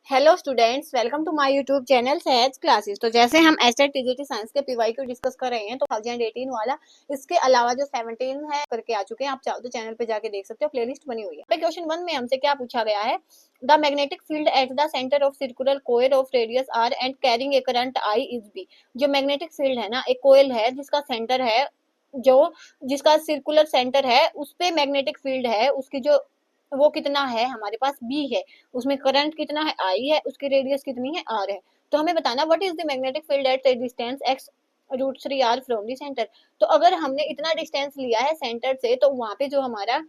Hello students, welcome to my YouTube channel Sahaj classes. तो जैसे हम एस्टेट टीजीटी साइंस के पीवाईक्यू डिस्कस कर रहे हैं, तो 2018 वाला, इसके अलावा जो 17 है करके आ चुके हैं। आप चाहो तो चैनल पे जाके देख सकते हो, प्लेलिस्ट बनी हुई है। क्वेश्चन 1 में हमसे क्या पूछा गया है, the magnetic field at the centre of circular coil of radius R and carrying a current I is B. जो मैग्नेटिक फील्ड है ना, एक कोयल है जिसका सेंटर है, जो जिसका सर्कुलर सेंटर है, उस पे मैग्नेटिक फील्ड है, उसकी जो वो कितना है हमारे पास बी है, उसमें करंट कितना है आई है, उसकी रेडियस कितनी है आर है। तो हमें बताना what is the magnetic field at distance X root 3 R from the centre. तो अगर हमने इतना डिस्टेंस लिया है सेंटर से, तो वहां पे जो हमारा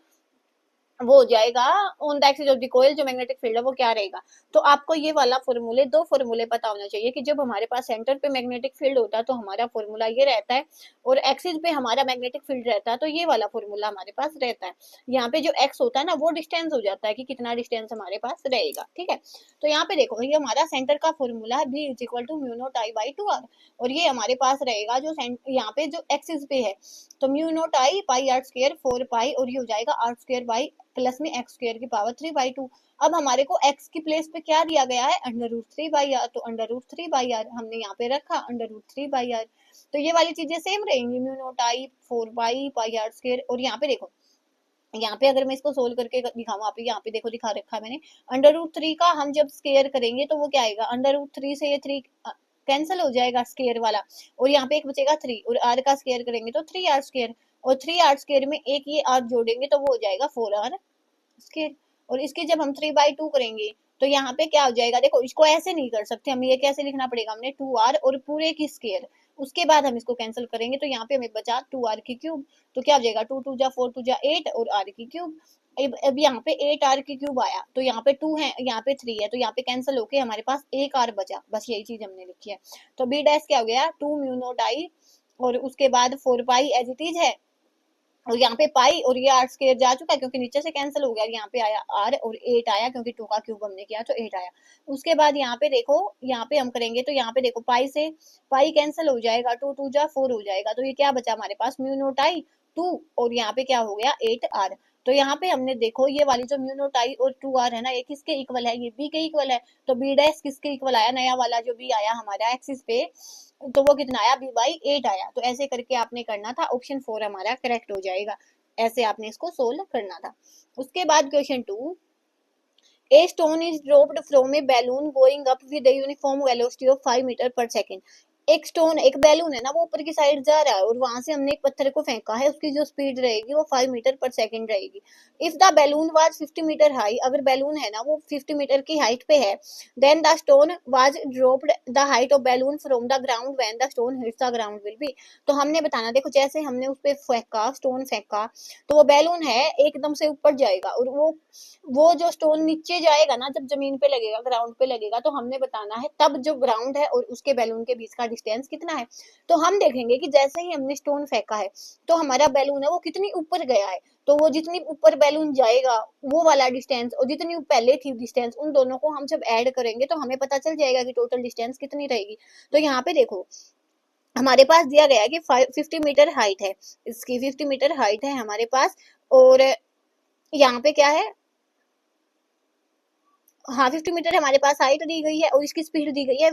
वो हो जाएगा on the axis of the coil, जो मैग्नेटिक फील्ड है वो क्या रहेगा। तो आपको ये वाला फॉर्मूले, दो फॉर्मूले पता होना चाहिए कि जब हमारे पास सेंटर पे मैग्नेटिक फील्ड होता है तो हमारा फॉर्मूला ये रहता है, और एक्सिस पे हमारा मैग्नेटिक फील्ड रहता है तो ये वाला फॉर्मूला हमारे पास रहता है। यहाँ पे जो एक्स होता है ना, वो डिस्टेंस हो जाता है कि कितना डिस्टेंस हमारे पास रहेगा। ठीक है, तो यहाँ पे देखो, ये हमारा सेंटर का फॉर्मूला है, B is equal to mu naught I by 2r। और ये हमारे पास रहेगा जो यहाँ पे जो एक्सिस पे है, तो mu naught I pi R square 4 pi, और ये हो जाएगा आर स्क्वायर बाई प्लस में एक्स स्क्वायर की पावर 3/2। अब हमारे को एक्स की प्लेस पे क्या दिया गया है, अंडर रूट 3/r। तो अंडर रूट 3/r हमने यहाँ पे रखा, अंडर रूट 3/r। तो ये वाली चीजें सेम रहेंगी, mu naught I 4 pi pi R square. और यहाँ पे देखो, यहाँ पे अगर मैं इसको सोल्व करके दिखाऊं, आप यहाँ पे देखो दिखा रखा है मैंने, अंडर रूट 3 का हम जब स्केयर करेंगे तो वो क्या आएगा, अंडर रूट 3 से ये 3 कैंसिल हो जाएगा स्केयर वाला, और यहाँ पे एक बचेगा 3, और आर का स्केयर करेंगे तो 3r स्केयर, और 3r स्केयर में एक ये r जोड़ेंगे तो वो हो जाएगा 4r स्केयर। और इसके जब हम 3/2 करेंगे तो यहाँ पे क्या हो जाएगा, देखो इसको ऐसे नहीं कर सकते, हमें ये कैसे लिखना पड़ेगा, हमने 2r और पूरे की स्केयर, उसके बाद हम इसको कैंसिल करेंगे तो यहाँ पे हमें बचा 2r की क्यूब। तो क्या हो जाएगा, 2 2 जा 4 2 जा 8 और r की क्यूब। अब यहाँ पे 8r की क्यूब आया, तो यहाँ पे 2 है, यहाँ पे 3 है, तो यहाँ पे कैंसिल होके हमारे पास एक r बचा, बस यही चीज हमने लिखी है। तो बी डैश क्या हो गया, 2 म्यू नॉट आई, और उसके बाद 4 पाई एज इट इज है, और यहाँ पे पाई, और ये आर स्क्वायर जा चुका है क्योंकि नीचे से कैंसिल हो गया, यहाँ पे आया आर, और 8 आया क्योंकि 2 का क्यूब हमने किया तो 8 आया। उसके बाद यहाँ पे देखो, यहाँ पे हम करेंगे तो यहाँ पे देखो, पाई से पाई कैंसिल हो जाएगा, 2 2 जा 4 हो जाएगा, तो ये क्या बचा हमारे पास, म्यू नोट आई 2, और यहाँ पे क्या हो गया 8 आर। तो यहाँ पे हमने देखो, ये वाली जो म्यू नोट आई और 2 आर है ना, ये किसके इक्वल है, ये बी के इक्वल है। तो बी डैश किसके इक्वल आया, नया वाला जो बी आया हमारा एक्सिस पे, तो वो कितना आया, बी बाई 8 आया। तो ऐसे करके आपने करना था, ऑप्शन 4 हमारा करेक्ट हो जाएगा। ऐसे आपने इसको सोल्व करना था। उसके बाद question 2, a stone is dropped from a balloon going up with a uniform velocity of 5 metre per second. एक स्टोन, एक बैलून है ना, वो ऊपर की साइड जा रहा है, और वहां से हमने एक पत्थर को फेंका है, उसकी जो स्पीड रहेगी वो 5 मीटर पर सेकेंड रहेगी। If the balloon was 50 metre high, अगर बैलून है ना वो 50 मीटर की हाइट पे है, then the stone was dropped the height of balloon from the ground when the stone hits the ground will be. तो हमने बताना, देखो जैसे हमने उस पे फेंका, स्टोन फेंका, तो वो बैलून है एकदम से ऊपर जाएगा, और वो जो स्टोन नीचे जाएगा ना, जब जमीन पे लगेगा, ग्राउंड पे लगेगा, तो हमने बताना है तब जो ग्राउंड है और उसके बैलून के बीच का डिस्टेंस कितना है। तो हम देखेंगे कि जैसे ही हमने स्टोन फेंका है, तो हमारा बैलून है वो कितनी ऊपर गया है, तो वो जितनी ऊपर बैलून जाएगा वो वाला डिस्टेंस, और जितनी पहले थी डिस्टेंस, उन दोनों को हम जब ऐड करेंगे तो हमें पता चल जाएगा कि टोटल डिस्टेंस कितनी रहेगी। तो यहाँ पे देखो, हमारे पास दिया गया है कि 50 मीटर हाइट है, इसकी 50 मीटर हाइट है हमारे पास, और यहाँ पे क्या है, हाँ 50 मीटर हमारे पास हाइट दी गई है, और इसकी स्पीड दी गई है,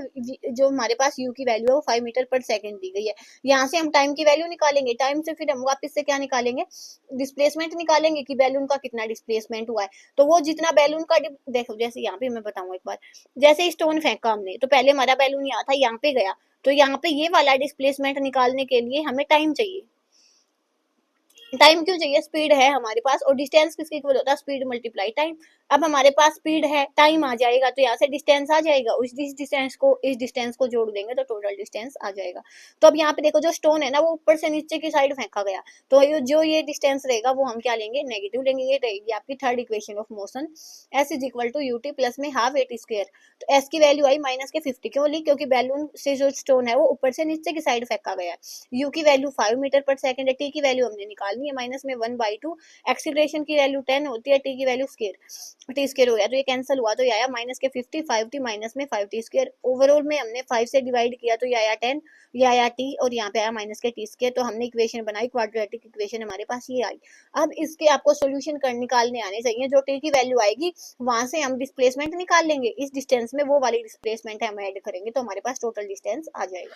जो हमारे पास u की वैल्यू है वो 5 मीटर पर सेकंड दी गई है। यहाँ से हम टाइम की वैल्यू निकालेंगे, टाइम से फिर हम वापस से क्या निकालेंगे, डिस्प्लेसमेंट निकालेंगे कि बैलून का कितना डिस्प्लेसमेंट हुआ है। तो वो जितना बैलून का देखो, जैसे यहाँ पे मैं बताऊँ एक बार, जैसे स्टोन फेंका हमने, तो पहले हमारा बैलून यहाँ था, यहाँ पे गया, तो यहाँ पे ये वाला डिस्प्लेसमेंट निकालने के लिए हमें टाइम चाहिए। टाइम क्यों चाहिए, स्पीड है हमारे पास, और डिस्टेंस किसके इक्वल होता है, स्पीड मल्टीप्लाई टाइम। अब हमारे पास स्पीड है, टाइम आ जाएगा, तो यहाँ से डिस्टेंस आ जाएगा, उस इस डिस्टेंस को जोड़ देंगे तो टोटल डिस्टेंस आ जाएगा। तो अब यहाँ पे देखो, जो स्टोन है ना वो ऊपर से नीचे की साइड फेंका गया, तो जो ये डिस्टेंस रहेगा वो हम क्या लेंगे, नेगेटिव लेंगे। ये रहेगी आपकी third equation of motion, S is equal to U T plus में हाफ एट स्क्वायर। तो एस की वैल्यू आई माइनस के 50, क्यों ली, क्योंकि बैलून से जो स्टोन है वो ऊपर से नीचे की साइड फेंका गया है। यू की वैल्यू 5 मीटर पर सेकंड है, टी की वैल्यू हमने निकालनी है, माइनस में 1/2, एक्सीलरेशन की वैल्यू 10 होती है, टी की वैल्यू स्क्वायर। टी स्क्र हो गया, तो ये कैंसिल हुआ, तो ये आया माइनस के 50, 5t माइनस में 5t स्क्र, ओवरऑल में हमने 5 से डिवाइड किया तो ये आया 10, ये आया t और यहाँ पे आया माइनस के t स्क्र। तो हमने इक्वेशन बनाई, क्वाड्रेटिक इक्वेशन हमारे पास ये आई। अब इसके आपको सोल्यूशन कर निकालने आने चाहिए, जो t की वैल्यू आएगी वहां से हम डिस्प्लेसमेंट निकाल लेंगे, इस डिस्टेंस में वो वाली डिस्प्लेसमेंट हम ऐड करेंगे तो हमारे पास टोटल डिस्टेंस आ जाएगा।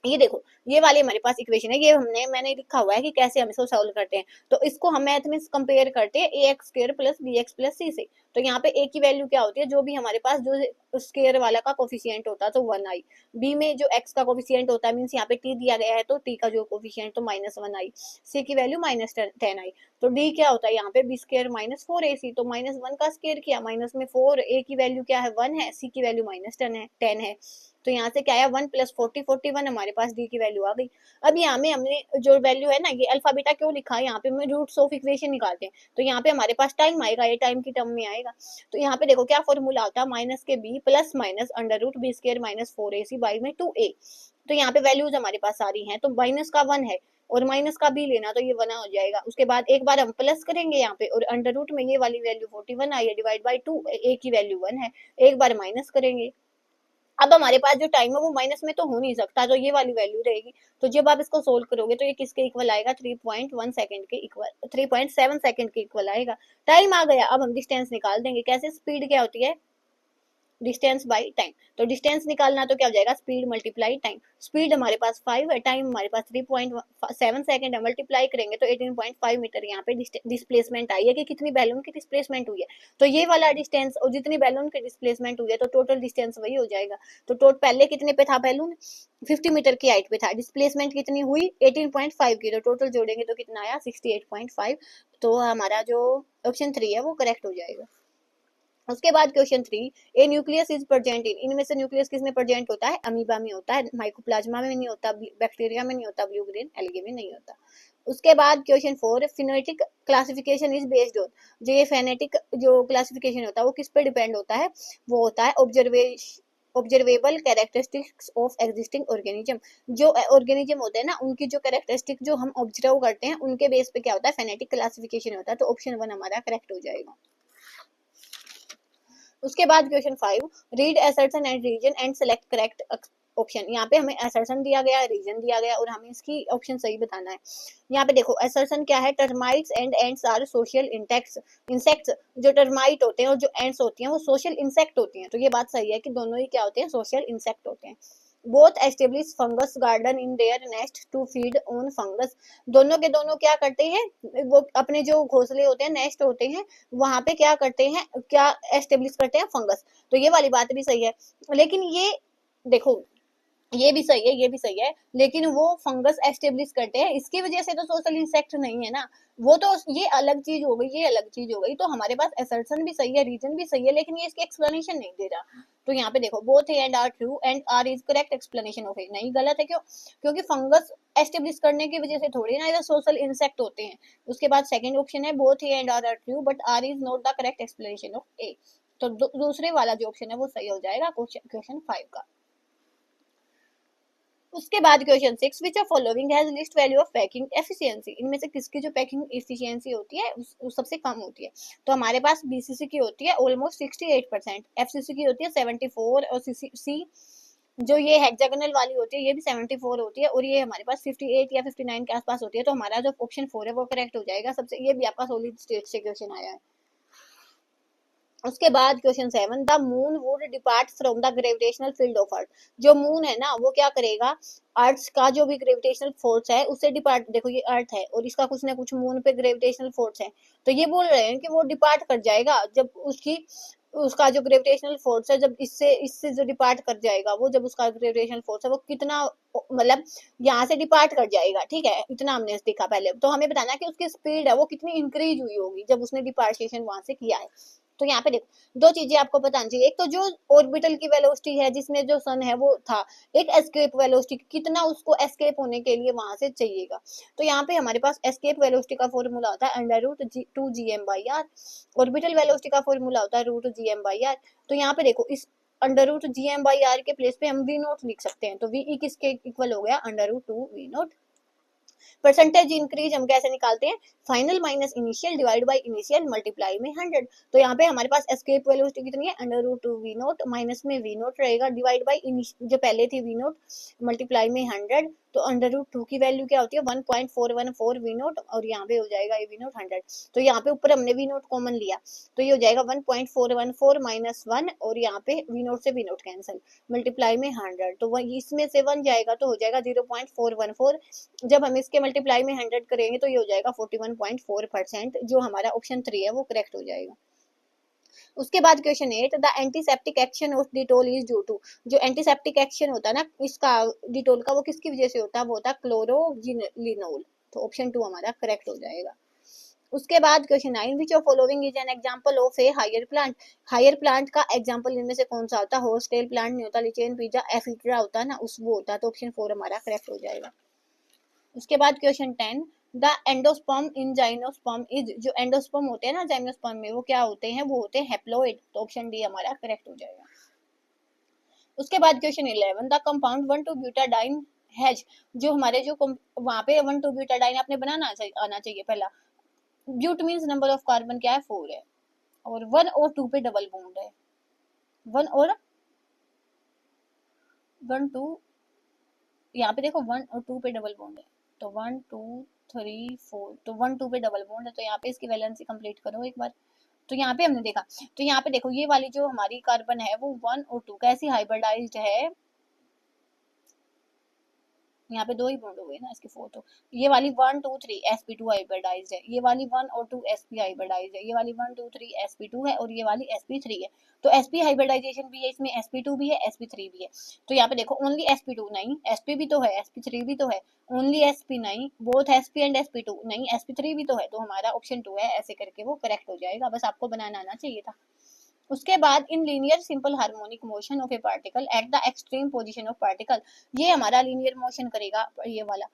ये देखो, ये वाली हमारे पास इक्वेशन है, ये मैंने लिखा हुआ है कि कैसे हम इसको सॉल्व करते हैं। तो इसको हम मैथ में कंपेयर करते हैं a x square plus b x plus c से। तो यहाँ पे ए की वैल्यू क्या होती है, जो भी हमारे पास जो स्क्र वाला का कोफिशिएंट होता है तो 1 आई, बी में जो एक्स का कोफिशिएंट होता है मीन्स यहाँ पे टी दिया गया है तो टी का जो कोफिशिएंट तो -1 आई, सी की वैल्यू -10 आई। तो डी क्या होता है यहाँ पे बी स्क्र -4ac, तो -1 का स्क्र किया, माइनस में 4, ए की वैल्यू क्या है 1 है, सी की वैल्यू -10 है। तो यहाँ से क्या आया 1 + 40, 41 हमारे पास डी की वैल्यू आ गई। अब यहाँ में हमने जो वैल्यू है ना, ये अल्फा बीटा क्यों लिखा है, यहाँ पे हमें रूट्स ऑफ इक्वेशन निकालते हैं, तो यहाँ पे हमारे पास टाइम आएगा, ये टाइम की टर्म में आएगा। तो यहाँ पे देखो क्या फॉर्मूला होता है, माइनस के B plus minus under root B स्क्र -4ac बाई में 2a। तो यहाँ पे वैल्यूज हमारे पास सारी हैं, तो माइनस का 1 है और माइनस का बी लेना तो ये 1 हो जाएगा। उसके बाद एक बार हम प्लस करेंगे यहाँ पे और अंडर रूट में ये वाली वैल्यू 41 आई है, डिवाइड बाई 2, ए की वैल्यू 1 है, एक बार माइनस करेंगे। अब हमारे पास जो टाइम है वो माइनस में तो हो नहीं सकता, तो ये वाली वैल्यू रहेगी। तो जब आप इसको सोल्व करोगे तो ये किसके इक्वल आएगा, 3.1 सेकंड के इक्वल, 3.7 सेकंड के इक्वल आएगा। टाइम आ गया, अब हम डिस्टेंस निकाल देंगे। कैसे, स्पीड क्या होती है, डिस्टेंस बाई टाइम। तो डिस्टेंस निकालना तो क्या हो जाएगा, स्पीड मल्टीप्लाई टाइम। स्पीड हमारे पास 5 है, टाइम हमारे पास 3.7 सेकंड है, मल्टीप्लाई करेंगे तो 18.5 मीटर यहाँ पे डिस्प्लेसमेंट आई है कि कितनी बैलून की डिस्प्लेसमेंट हुई है। तो ये वाला डिस्टेंस और जितनी बैलून की डिस्प्लेसमेंट हुई है तो टोटल डिस्टेंस वही हो जाएगा। तो टोटल पहले कितने पे था बैलून, 50 मीटर की हाइट पे था, डिस्प्लेसमेंट कितनी हुई 18.5 की, तो टोटल जोड़ेंगे तो कितना आया 68.5। तो हमारा जो ऑप्शन 3 है वो करेक्ट हो जाएगा। उसके बाद question 3, A nucleus is present in, इनमें से न्यूक्लियस किस में प्रेजेंट होता है, अमीबा में होता है, माइकोप्लाज्मा में नहीं होता, बैक्टीरिया में नहीं होता, ब्लू ग्रीन एल्गे में नहीं होता। उसके बाद question 4, phenetic classification is based on, जो ये फेनेटिक जो क्लासिफिकेशन होता है वो किस पे डिपेंड होता है, वो होता है observable characteristics of existing organism. जो ऑर्गेनिज्म होते हैं ना उनकी जो कैरेक्टरिस्टिक जो हम ऑब्जर्व करते हैं उनके बेस पे क्या होता है, फेनेटिक क्लासिफिकेशन होता है। तो ऑप्शन 1 हमारा करेक्ट हो जाएगा। उसके बाद question 5, read assertion and reason and select correct option. यहाँ पे हमें असर्शन दिया गया, रीजन दिया गया और हमें इसकी ऑप्शन सही बताना है। यहाँ पे देखो असर्शन क्या है, termites and ants are social insects. जो टर्माइट होते हैं और जो एंड्स होती हैं वो सोशल इंसेक्ट होती हैं। तो ये बात सही है कि दोनों ही क्या होते हैं, सोशल इंसेक्ट होते हैं। Both establish fungus garden in their nest to feed on fungus. दोनों के दोनों क्या करते हैं, वो अपने जो घोंसले होते हैं, नेस्ट होते हैं, वहां पे क्या करते हैं, क्या एस्टेब्लिश करते हैं, फंगस। तो ये वाली बात भी सही है, लेकिन ये देखो ये भी सही है, ये भी सही है, लेकिन वो फंगस एस्टेब्लिश करते हैं, इसकी वजह से तो सोशल इंसेक्ट नहीं है ना। वो तो ये अलग चीज हो गई, ये अलग चीज हो गई। तो हमारे पास असर्शन भी सही है, रीजन भी सही है, लेकिन ये इसकी एक्सप्लेनेशन नहीं दे रहा। तो यहाँ पे देखो both A and R true and R is correct explanation of A, नहीं गलत है। क्यों, क्योंकि फंगस एस्टेब्लिश करने की वजह से थोड़ी ना इधर सोशल इंसेक्ट होते हैं। उसके बाद सेकंड ऑप्शन है both A and R true but R is not the correct explanation of A. तो दूसरे वाला जो ऑप्शन है वो सही हो जाएगा क्वेश्चन 5 का। उसके बाद question 6, which of following has least value of packing efficiency. इनमें से किसकी जो पैकिंग एफिशिएंसी होती है उस सबसे कम होती है। तो हमारे पास बीसीसी की होती है ऑलमोस्ट 68%, एफसीसी की होती है 74 और सी जो ये हेक्सागोनल वाली होती है ये भी 74 होती है और ये हमारे पास 58 या 59 के आसपास होती है। तो हमारा जो ऑप्शन 4 है वो करेक्ट हो जाएगा सबसे। ये भी आपका सॉलिड स्टेट से क्वेश्चन आया है। उसके बाद question 7, the moon would depart from the gravitational field of earth. जो मून है ना वो क्या करेगा, अर्थ का जो भी ग्रेविटेशनल फोर्स है उससे डिपार्ट, देखो ये अर्थ है और इसका कुछ ना कुछ मून पे ग्रेविटेशनल फोर्स है, तो ये बोल रहे हैं कि वो डिपार्ट कर जाएगा जब उसका जो ग्रेविटेशनल फोर्स है, जब इससे इससे जो डिपार्ट कर जाएगा, वो जब उसका ग्रेविटेशनल फोर्स है वो कितना, मतलब यहाँ से डिपार्ट कर जाएगा, ठीक है, इतना हमने देखा पहले। तो हमें बताना है कि उसकी स्पीड है वो कितनी इंक्रीज हुई होगी जब उसने डिपार्टेशन वहां से किया है। तो यहाँ पे देखो दो चीजें आपको बतानी चाहिए, एक तो जो ऑर्बिटल की वेलोसिटी है जिसमें जो सन है वो था, एक एस्केप वेलोसिटी कितना उसको एस्केप होने के लिए वहां से चाहिएगा। तो यहाँ पे हमारे पास एस्केप वेलोसिटी का फॉर्मूला होता है √2gm/r, ऑर्बिटल वेलोसिटी का फॉर्मूला होता है √gm/r। तो यहाँ पे देखो इस √gm/r के प्लेस पे हम v नोट लिख सकते हैं, तो वी किसके इक्वल हो गया, √2v नोट। परसेंटेज इंक्रीज हम कैसे निकालते हैं, final minus initial divide by initial multiply में 100। तो यहाँ पे हमारे पास एस्केप वेलोसिटी कितनी है, √2 v0, माइनस में v0 रहेगा, डिवाइड बाय जो पहले थी v0, मल्टीप्लाई में 100। तो √2 की वैल्यू क्या होती है, 1.414 v0, और यहाँ पे हो जाएगा ये v0 100। तो यहाँ पे ऊपर हमने v0 कॉमन लिया, तो ये हो जाएगा 1.414 माइनस 1, और यहाँ पे v0 से v0 कैंसिल, मल्टीप्लाई में 100। तो वही इसमें से 1 जाएगा तो हो जाएगा 0.414। जब हम इसके मल्टीप्लाई में 100 करेंगे तो ये हो जाएगा 41.4%, जो हमारा ऑप्शन 3 है वो करेक्ट हो जाएगा। उसके बाद question 8, the antiseptic action of Dettol is due to. जो एंटीसेप्टिक एक्शन होता है ना इसका, डिटोल का, वो किसकी वजह से होता है, वो होता है क्लोरोजिनोल। तो ऑप्शन 2 हमारा करेक्ट हो जाएगा। उसके बाद question 9, which of following is an example of a higher plant. Higher plant का एग्जांपल इनमें से कौन सा होता है, होस्टेल प्लांट नहीं होता, लिचेन पिज्जा एफिड्रा होता है ना, उस वो होता है। तो ऑप्शन 4 हमारा करेक्ट हो जाएगा। उसके बाद question 10, the endosperm in gymnosperm is. जो एंडोस्पर्म होते हैं ना जाइमोस्पर्म में, वो क्या होते हैं, वो होते हैं हैप्लॉइड। तो ऑप्शन डी हमारा करेक्ट हो जाएगा। उसके बाद क्वेश्चन 11, द कंपाउंड 1,2-ब्यूटाडाइन हैज। जो हमारे जो वहां पे 1,2-ब्यूटाडाइन आपने बनाना आना चाहिए पहला। But means number of carbon क्या है, 4 है, और 1 और 2 पे डबल बॉन्ड है, 1 और 1 2, यहाँ पे देखो 1 और 2 पे डबल बॉन्ड है, तो 1 2 3 4, तो 1 2 पे डबल बॉन्ड है, तो यहाँ पे इसकी वैलेंसी कंप्लीट करो एक बार। तो यहाँ पे हमने देखा, तो यहाँ पे देखो ये वाली जो हमारी कार्बन है वो 1 और 2 कैसी हाइब्रिडाइज्ड है, यहाँ पे 2 ही बॉन्ड हो गए ना इसके 4। तो ये वाली 1 2 3 sp2 हाइब्रिडाइज्ड है, ये वाली 1 और 2 sp हाइब्रिडाइज्ड है, ये वाली 1 2 3 sp2 है, और ये वाली sp3 है। तो sp हाइब्रिडाइजेशन भी है इसमें, sp2 भी है, sp3 भी है। तो यहाँ पे देखो ओनली sp2 नहीं, sp भी तो है, sp3 भी तो है, ओनली sp नहीं, बोथ sp एंड sp2 नहीं, sp3 भी तो है। तो हमारा ऑप्शन 2 है, ऐसे करके वो करेक्ट हो जाएगा, बस आपको बनाना आना चाहिए था। उसके बाद in linear simple harmonic motion of a particle at the extreme position of particle. ये हमारा लीनियर मोशन करेगा, ये वाला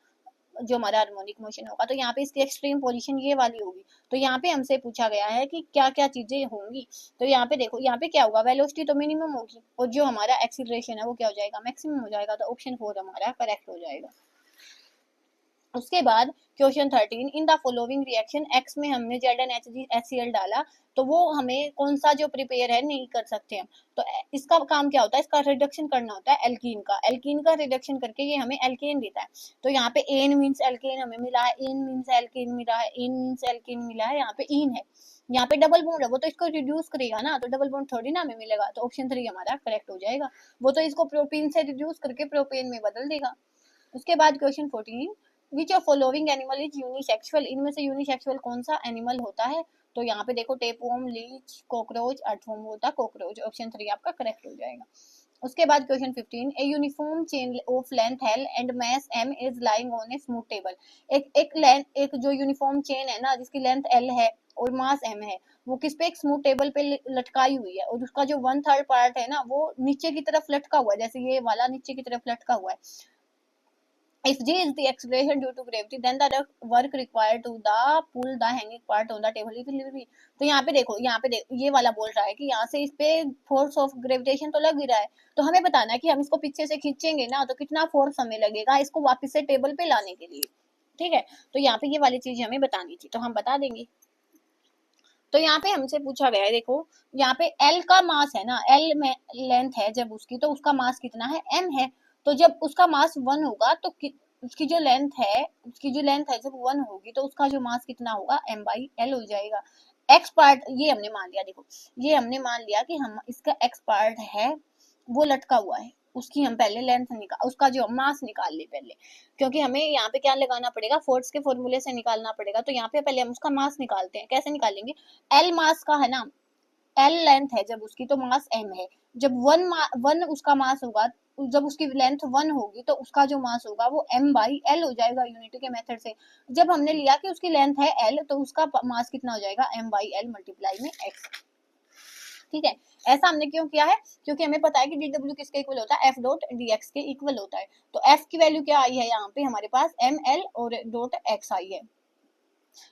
जो हमारा हार्मोनिक मोशन होगा, तो यहाँ पे इसकी एक्सट्रीम पोजीशन ये वाली होगी। तो यहाँ पे हमसे पूछा गया है कि क्या क्या चीजें होंगी। तो यहाँ पे देखो, यहाँ पे क्या होगा, वेलोसिटी तो मिनिमम होगी, और जो हमारा एक्सीलरेशन है वो क्या हो जाएगा, मैक्सिमम हो जाएगा। तो ऑप्शन 4 हमारा करेक्ट हो जाएगा। उसके बाद question 13, in the following reaction, x में हमने ZnHgHCl डाला, तो वो हमें कौन सा जो प्रिपेयर है नहीं कर सकते हम। तो इसका काम क्या होता है, इसका रिडक्शन करना होता है एल्कीन का। एल्कीन का रिडक्शन करके ये हमें एल्केन देता है। तो यहाँ पे एन मीन्स एल्केन हमें मिला है, इन मीन्स एल्केन मिला है, इन मीन्स एल्केन मिला है, यहाँ पे इन है, यहाँ पे डबल बॉन्ड है, वो तो इसको रिड्यूस करेगा ना, तो डबल बॉन्ड थोड़ी ना हमें मिलेगा। तो ऑप्शन 3 हमारा करेक्ट हो जाएगा, वो तो इसको प्रोटीन से रिड्यूस करके प्रोपेन में बदल देगा। उसके बाद question 14, which of following animal is unisexual. इनमें से यूनिसेक्सुअल कौन सा एनिमल होता है। तो यहाँ पे देखो टेपवर्म, लीच, कॉकरोच, अर्थवर्म होता है कॉकरोच। ऑप्शन 3 आपका करेक्ट हो जाएगा। उसके बाद question 15, a uniform chain of length L and mass m is lying on a smooth table. एक जो यूनिफॉर्म चेन है ना जिसकी लेंथ l है और मास m है, वो किस पे, एक स्मूथ टेबल पे लटकाई हुई है, और उसका जो 1/3 पार्ट है ना वो नीचे की तरफ लटका हुआ है, जैसे ये वाला नीचे की तरफ लटका हुआ है। If G is the acceleration due to gravity, then the work required to the pull the hanging part on the table will be। तो यहाँ पे देखो ये वाला बोल रहा है कि यहाँ से इस पे फोर्स ऑफ ग्रेविटेशन तो लग ही रहा है, तो हमें बताना है कि हम इसको पीछे से खींचेंगे ना तो कितना फोर्स हमें लगेगा इसको वापस से टेबल पे लाने के लिए। ठीक है, तो यहाँ पे ये वाली चीज हमें बतानी थी, तो हम बता देंगे। तो यहाँ पे हमसे पूछा गया है, देखो यहाँ पे L का मास है ना, L में लेंथ है जब उसकी, तो उसका मास कितना है, M है। तो जब उसका मास 1 होगा तो उसकी जो लेंथ है जब 1 होगी तो उसका जो मास कितना होगा, M/L हो जाएगा। एक्स पार्ट ये हमने मान लिया, देखो ये हमने मान लिया कि हम इसका एक्स पार्ट है वो लटका हुआ है, उसकी हम पहले लेंथ उसका जो मास निकाल ले पहले, क्योंकि हमें यहाँ पे क्या लगाना पड़ेगा, फोर्स के फॉर्मूले से निकालना पड़ेगा। तो यहाँ पे पहले हम उसका मास निकालते हैं, कैसे निकालेंगे, एल मास का है ना, एल लेंथ है जब उसकी तो मास एम है। जब वन उसका मास होगा, जब उसकी लेंथ 1 होगी तो उसका जो मास होगा वो M/L हो जाएगा यूनिटी के मेथड से। जब हमने लिया कि उसकी लेंथ है L तो उसका मास कितना हो जाएगा, M/L मल्टीप्लाई में x। ठीक है, ऐसा हमने क्यों किया है, क्योंकि हमें पता है कि dw किसके इक्वल होता है, F.dx के इक्वल होता है। तो F की वैल्यू क्या आई है यहाँ पे हमारे पास ml और .x आई है।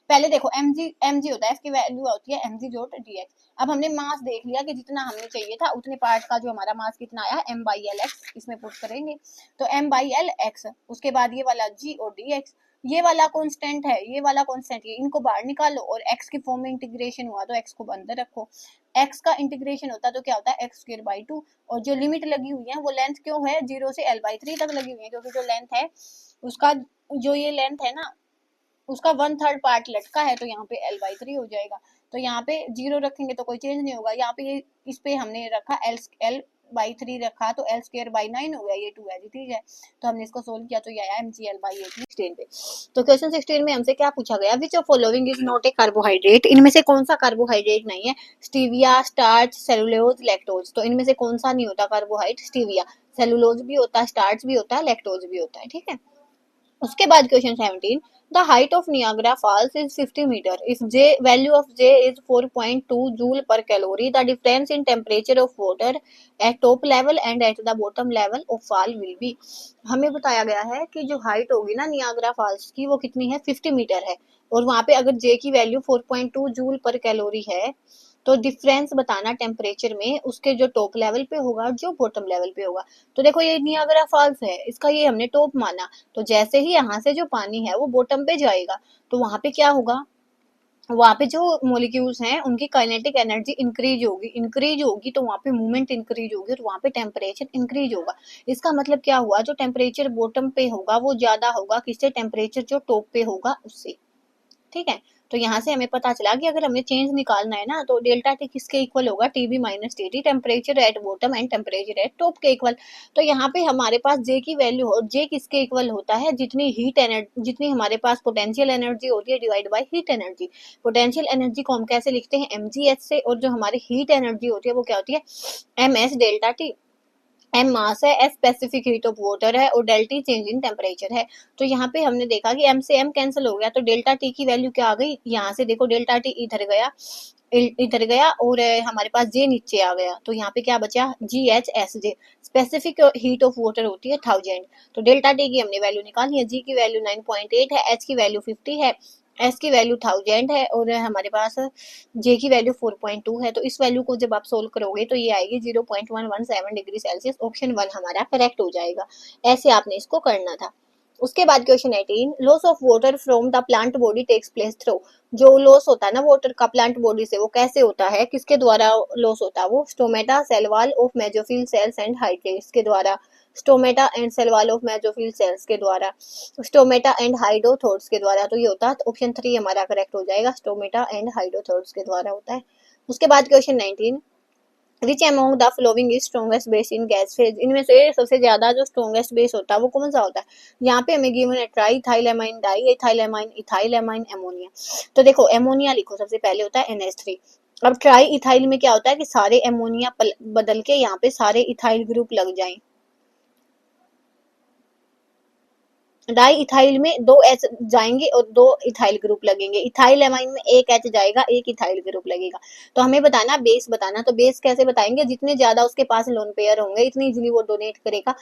पहले देखो mg होता है, F की वैल्यू होती है mg.dx। अब हमने मास देख लिया कि जितना हमें चाहिए था उतने पार्ट का जो हमारा मास कितना आया M/L x, इसमें पुट करेंगे तो M/L x। उसके बाद ये वाला g और dx, ये वाला कांस्टेंट है, ये वाला कांस्टेंट है, इनको बाहर निकालो और x की फॉर्म में इंटीग्रेशन हुआ तो x को अंदर रखो। x का इंटीग्रेशन होता है तो क्या होता है x²/2, और जो लिमिट लगी हुई है वो लेंथ क्यों है 0 से l/3 तक लगी हुई है, क्योंकि जो लेंथ है उसका, जो ये लेंथ है ना उसका 1/3 पार्ट लटका है, तो यहाँ पे l/3 हो जाएगा। तो यहाँ पे 0 रखेंगे तो कोई चेंज नहीं होगा। यहाँ पे ये इस पे हमने रखा l/3 रखा तो l²/9 हो गया, ये 2 एज इट इज है। तो हमने इसको सोल्व किया तो ये आया mgl/8 16 पे। तो क्वेश्चन 16 में हमसे क्या पूछा गया, विच of following is not a carbohydrate, इनमें से कौन सा कार्बोहाइड्रेट नहीं है, स्टीविया, स्टार्च, सेलुलोज, लैक्टोज। तो इनमें से कौन सा नहीं होता कार्बोहाइड्रेट, स्टीविया। सेलुलोज भी होता है, स्टार्च भी होता है, लैक्टोज भी होता है, ठीक है। उसके बाद question 17, the height of Niagara Falls is 50 metre if J value of J is 4.2 joule per calorie, the difference in temperature of water at top level and at the bottom level of fall will be. हमें बताया गया है कि जो height होगी ना Niagara Falls की वो कितनी है 50 मीटर है, और वहां पे अगर जे की वैल्यू 4.2 जूल पर कैलोरी है तो डिफरेंस बताना टेम्परेचर में उसके जो टॉप लेवल पे होगा और जो बॉटम लेवल पे होगा। तो देखो ये नियाग्रा फॉल्स है, इसका ये हमने टॉप माना, तो जैसे ही यहाँ से जो पानी है वो बॉटम पे जाएगा तो वहां पे क्या होगा, वहां पे जो मॉलिक्यूल्स हैं उनकी काइनेटिक एनर्जी इंक्रीज होगी तो वहां पे मूवमेंट इंक्रीज होगी और वहां पे टेम्परेचर इंक्रीज होगा। इसका मतलब क्या हुआ, जो टेम्परेचर बॉटम पे होगा वो ज्यादा होगा किससे, टेम्परेचर जो टॉप पे होगा उससे, ठीक है। तो यहाँ से हमें पता चला कि अगर हमें चेंज निकालना है ना तो डेल्टा टी किसके इक्वल होगा, TB minus T, temperature at bottom and temperature at top के इक्वल। तो यहाँ पे हमारे पास जे की वैल्यू हो, जे किसके इक्वल होता है, जितनी हीट एनर्जी, जितनी हमारे पास पोटेंशियल एनर्जी होती है divide by heat energy. Potential energy को हम कैसे लिखते हैं mgh से, और जो हमारी हीट एनर्जी होती है वो क्या होती है ms डेल्टा टी। एम मास है, S specific heat of water है और डेल्टा चेंज इन टेम्परेचर है। तो यहाँ पे हमने देखा कि एम से एम कैंसिल हो गया तो डेल्टा टी की वैल्यू क्या आ गई, यहाँ से देखो डेल्टा टी इधर गया और हमारे पास जे नीचे आ गया, तो यहाँ पे क्या बचा GHSJ। Specific heat of water होती है 1000। तो डेल्टा टी की हमने वैल्यू निकाली है, जी की वैल्यू 9.8 है, एच की वैल्यू 50 है, एस की वैल्यू 1000 है और हमारे पास जे की वैल्यू 4.2 है। तो इस वैल्यू को जब आप सोल्व करोगे तो ये आएगी 0.117 डिग्री सेल्सियस, ऑप्शन 1 हमारा करेक्ट हो जाएगा। ऐसे आपने इसको करना था। उसके बाद question 18, loss of water from the plant body takes place through. जो लॉस होता है ना वाटर का प्लांट बॉडी से वो कैसे होता है, किसके द्वारा लॉस होता है, वो stomata, cell wall of mesophyll cells and hydrates के द्वारा। Stomata and cell wall of mesophyll cells के द्वारा, स्टोमेटा एंड हाइडोथोर्स के द्वारा। तो ये होता है ऑप्शन 3 हमारा करेक्ट हो जाएगा, स्टोमेटा एंड हाइडोथोर्स के द्वारा होता है। उसके बाद question 19, which among the following is strongest base in gas phase. इनमें से सबसे ज्यादा जो स्ट्रॉन्गेस्ट बेस होता है वो कौन सा होता है, यहाँ पे हमें गिवन है ट्राई इथाइलेमाइन, डाई इथाइलेमाइन, इथाइलेमाइन, एमोनिया। तो देखो एमोनिया लिखो, सबसे पहले होता है NH3। अब ट्राई इथाइल में क्या होता है कि सारे एमोनिया बदल के यहाँ पे सारे इथाइल ग्रुप लग जाएं। डाई इथाइल में 2 H जाएंगे और 2 इथाइल ग्रुप लगेंगे, इथाइल एमाइन में 1 H जाएगा, 1 इथाइल ग्रुप लगेगा। तो हमें बताना बेस बताना, तो बेस कैसे बताएंगे, जितने ज्यादा उसके पास लोन पेयर होंगे इतनी इजीली वो डोनेट करेगा,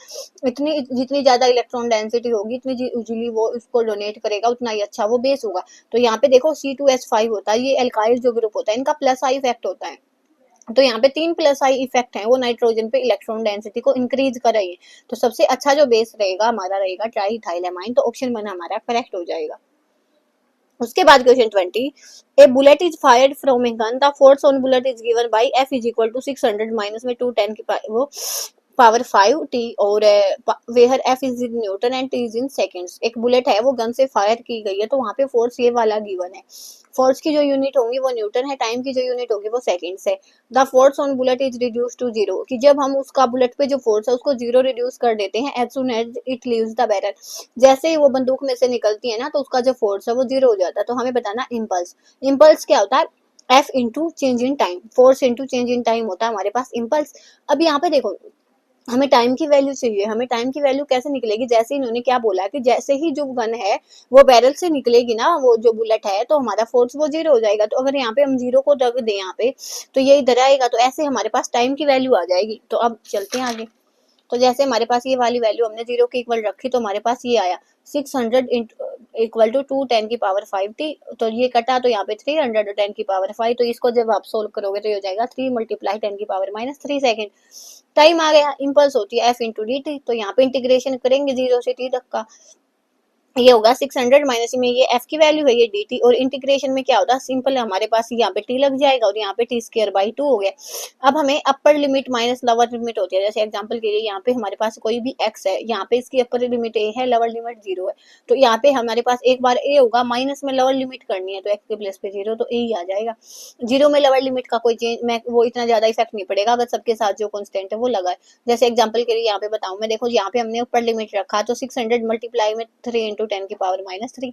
इतनी जितनी ज्यादा इलेक्ट्रॉन डेंसिटी होगी इतनी इजीली वो उसको डोनेट करेगा, उतना ही अच्छा वो बेस होगा। तो यहाँ पे देखो C2H5 होता है, ये एल्काइल जो ग्रुप होता है इनका प्लस आई इफेक्ट होता है। तो यहाँ पे 3 प्लस आई इफेक्ट है, वो नाइट्रोजन पे इलेक्ट्रॉन डेंसिटी को इंक्रीज कर रही है। तो सबसे अच्छा जो बेस रहेगा हमारा रहेगा ट्राईइथाइलेमाइन, तो ऑप्शन 1 हमारा करेक्ट हो जाएगा। उसके बाद question 20, a bullet is fired from a gun, the force on bullet is given by F is equal to 600 minus में 210 की वो पावर 5 टी, और where F is in newton and T is in seconds. एक bullet है वो gun से fire की गई है तो वहां पे फोर्स ये वाला गिवन है, फोर्स की जो यूनिट होंगी वो न्यूटन है, टाइम की जो यूनिट होगी वो सेकंड्स है। The force on bullet is reduce to zero, कि जब हम उसका बुलेट पे जो फोर्स है उसको जीरो रिड्यूस कर देते हैं as soon as it leaves the barrel, जैसे ही वो बंदूक में से निकलती है ना तो उसका जो फोर्स है वो जीरो हो जाता है। तो हमें बताना इम्पल्स, इम्पल्स क्या होता है F into change in time, force into change in time होता है हमारे पास इम्पल्स। अब यहाँ पे देखो हमें टाइम की वैल्यू चाहिए, हमें टाइम की वैल्यू कैसे निकलेगी, जैसे इन्होंने क्या बोला कि जैसे ही जो गन है वो बैरल से निकलेगी ना, वो जो बुलेट है तो हमारा फोर्स वो जीरो हो जाएगा। तो अगर यहाँ पे हम जीरो को रख दें यहाँ पे तो ये इधर आएगा, तो ऐसे हमारे पास टाइम की वैल्यू आ जाएगी। तो अब चलते हैं आगे। तो जैसे हमारे पास ये वाली वैल्यू हमने जीरो के इक्वल रखी तो हमारे पास ये आया 600 इक्वल टू 210 की पावर 5 टी, तो ये कटा तो यहाँ पे 310 की पावर 5, तो इसको जब आप सोल्व करोगे तो ये हो जाएगा 3 मल्टीप्लाई 10 की पावर -3 सेकेंड। टाइम आ गया, इम्पल्स होती है F इंटू डी टी, तो यहाँ पे इंटीग्रेशन करेंगे 0 से t तक का, ये होगा 600 माइनस में ये एफ की वैल्यू है, ये डी टी, और इंटीग्रेशन में क्या होता है, सिंपल हमारे पास यहाँ पे टी लग जाएगा और यहाँ पे टी स्क्र बाई 2 हो गया। अब हमें upper limit minus lower limit होती है, जैसे एग्जांपल के लिए यहाँ पे हमारे पास कोई भी एक्स है, यहाँ पे इसकी अपर लिमिट ए है, लोअर लिमिट 0 है, तो यहाँ पे हमारे पास एक बार ए होगा, माइनस में लोअर लिमिट करनी है तो एक्स के प्लेस पे 0, तो ए ही आ जाएगा। 0 में लोअर लिमिट का कोई चेंज में वो इतना ज्यादा इफेक्ट नहीं पड़ेगा अगर सबके साथ जो कॉन्स्टेंट है वो लगा है। जैसे एग्जाम्पल के लिए यहाँ पे बताऊं मैं, देखो यहाँ पे हमने ऊपर लिमिट रखा तो 600 मल्टीप्लाई में 3 इंटू 10 की पावर -3,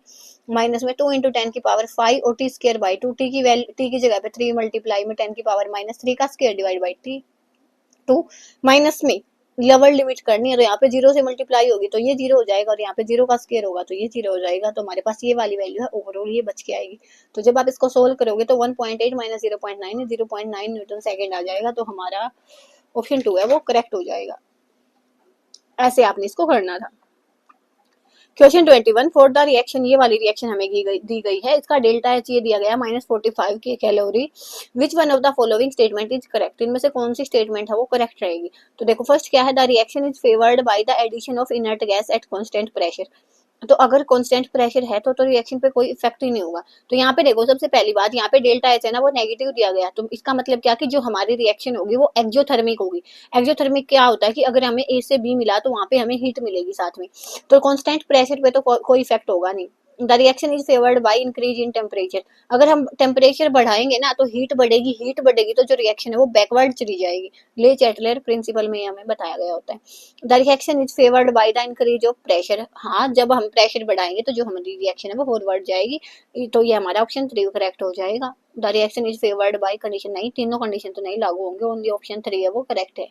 माइनस में 2 इंटू 10 की पावर 5 और टी स्क्र बाई 2, टी की वैल्यू टी की जगह पे 3 मल्टीप्लाई में 10 की पावर -3 का square divide by T 2, minus में लोअर लिमिट करनी है तो यहाँ पे 0 से मल्टीप्लाई होगी तो ये 0 हो जाएगा, और यहाँ पे 0 का स्क्वायर होगा तो ये 0 हो जाएगा, तो हमारे पास ये वाली वैल्यू है ओवरऑल ये बच के आएगी। तो जब आप इसको सोल्व करोगे तो 1.8 माइनस 0.9 0.9 न्यूटन सेकेंड आ जाएगा, तो हमारा ऑप्शन 2 है वो करेक्ट हो जाएगा। ऐसे आपने इसको करना था। क्वेश्चन 21 फॉर द रिएक्शन, ये वाली रिएक्शन हमें दी गई है, इसका डेल्टा एच ये दिया गया है -45 की calorie, which one of the following statement is correct, इनमें से कौन सी स्टेटमेंट है वो करेक्ट रहेगी। तो देखो फर्स्ट क्या है, the reaction is favoured by the addition of inert gas at constant pressure, तो अगर कांस्टेंट प्रेशर है तो रिएक्शन पे कोई इफेक्ट ही नहीं होगा। तो यहाँ पे देखो सबसे पहली बात, यहाँ पे डेल्टा एच है ना वो नेगेटिव दिया गया, तो इसका मतलब क्या कि जो हमारी रिएक्शन होगी वो एक्सोथर्मिक होगी। एक्सोथर्मिक क्या होता है कि अगर हमें ए से बी मिला तो वहां पे हमें हीट मिलेगी साथ में, तो कांस्टेंट प्रेशर पे तो कोई इफेक्ट होगा नहीं। The reaction is favoured by increase in temperature, अगर हम टेम्परेचर बढ़ाएंगे ना तो हीट बढ़ेगी तो जो रिएक्शन है वो बैकवर्ड चली जाएगी। ले चैटलर प्रिंसिपल में हमें बताया गया होता है। The reaction is favoured by the increase of pressure, हाँ जब हम प्रेशर बढ़ाएंगे तो जो हमारी रिएक्शन है वो फॉरवर्ड जाएगी, तो ये हमारा ऑप्शन 3 करेक्ट हो जाएगा। The reaction is favoured by condition नहीं, तीनों कंडीशन तो नहीं लागू होंगे, ओनली ऑप्शन 3 है वो करेक्ट है।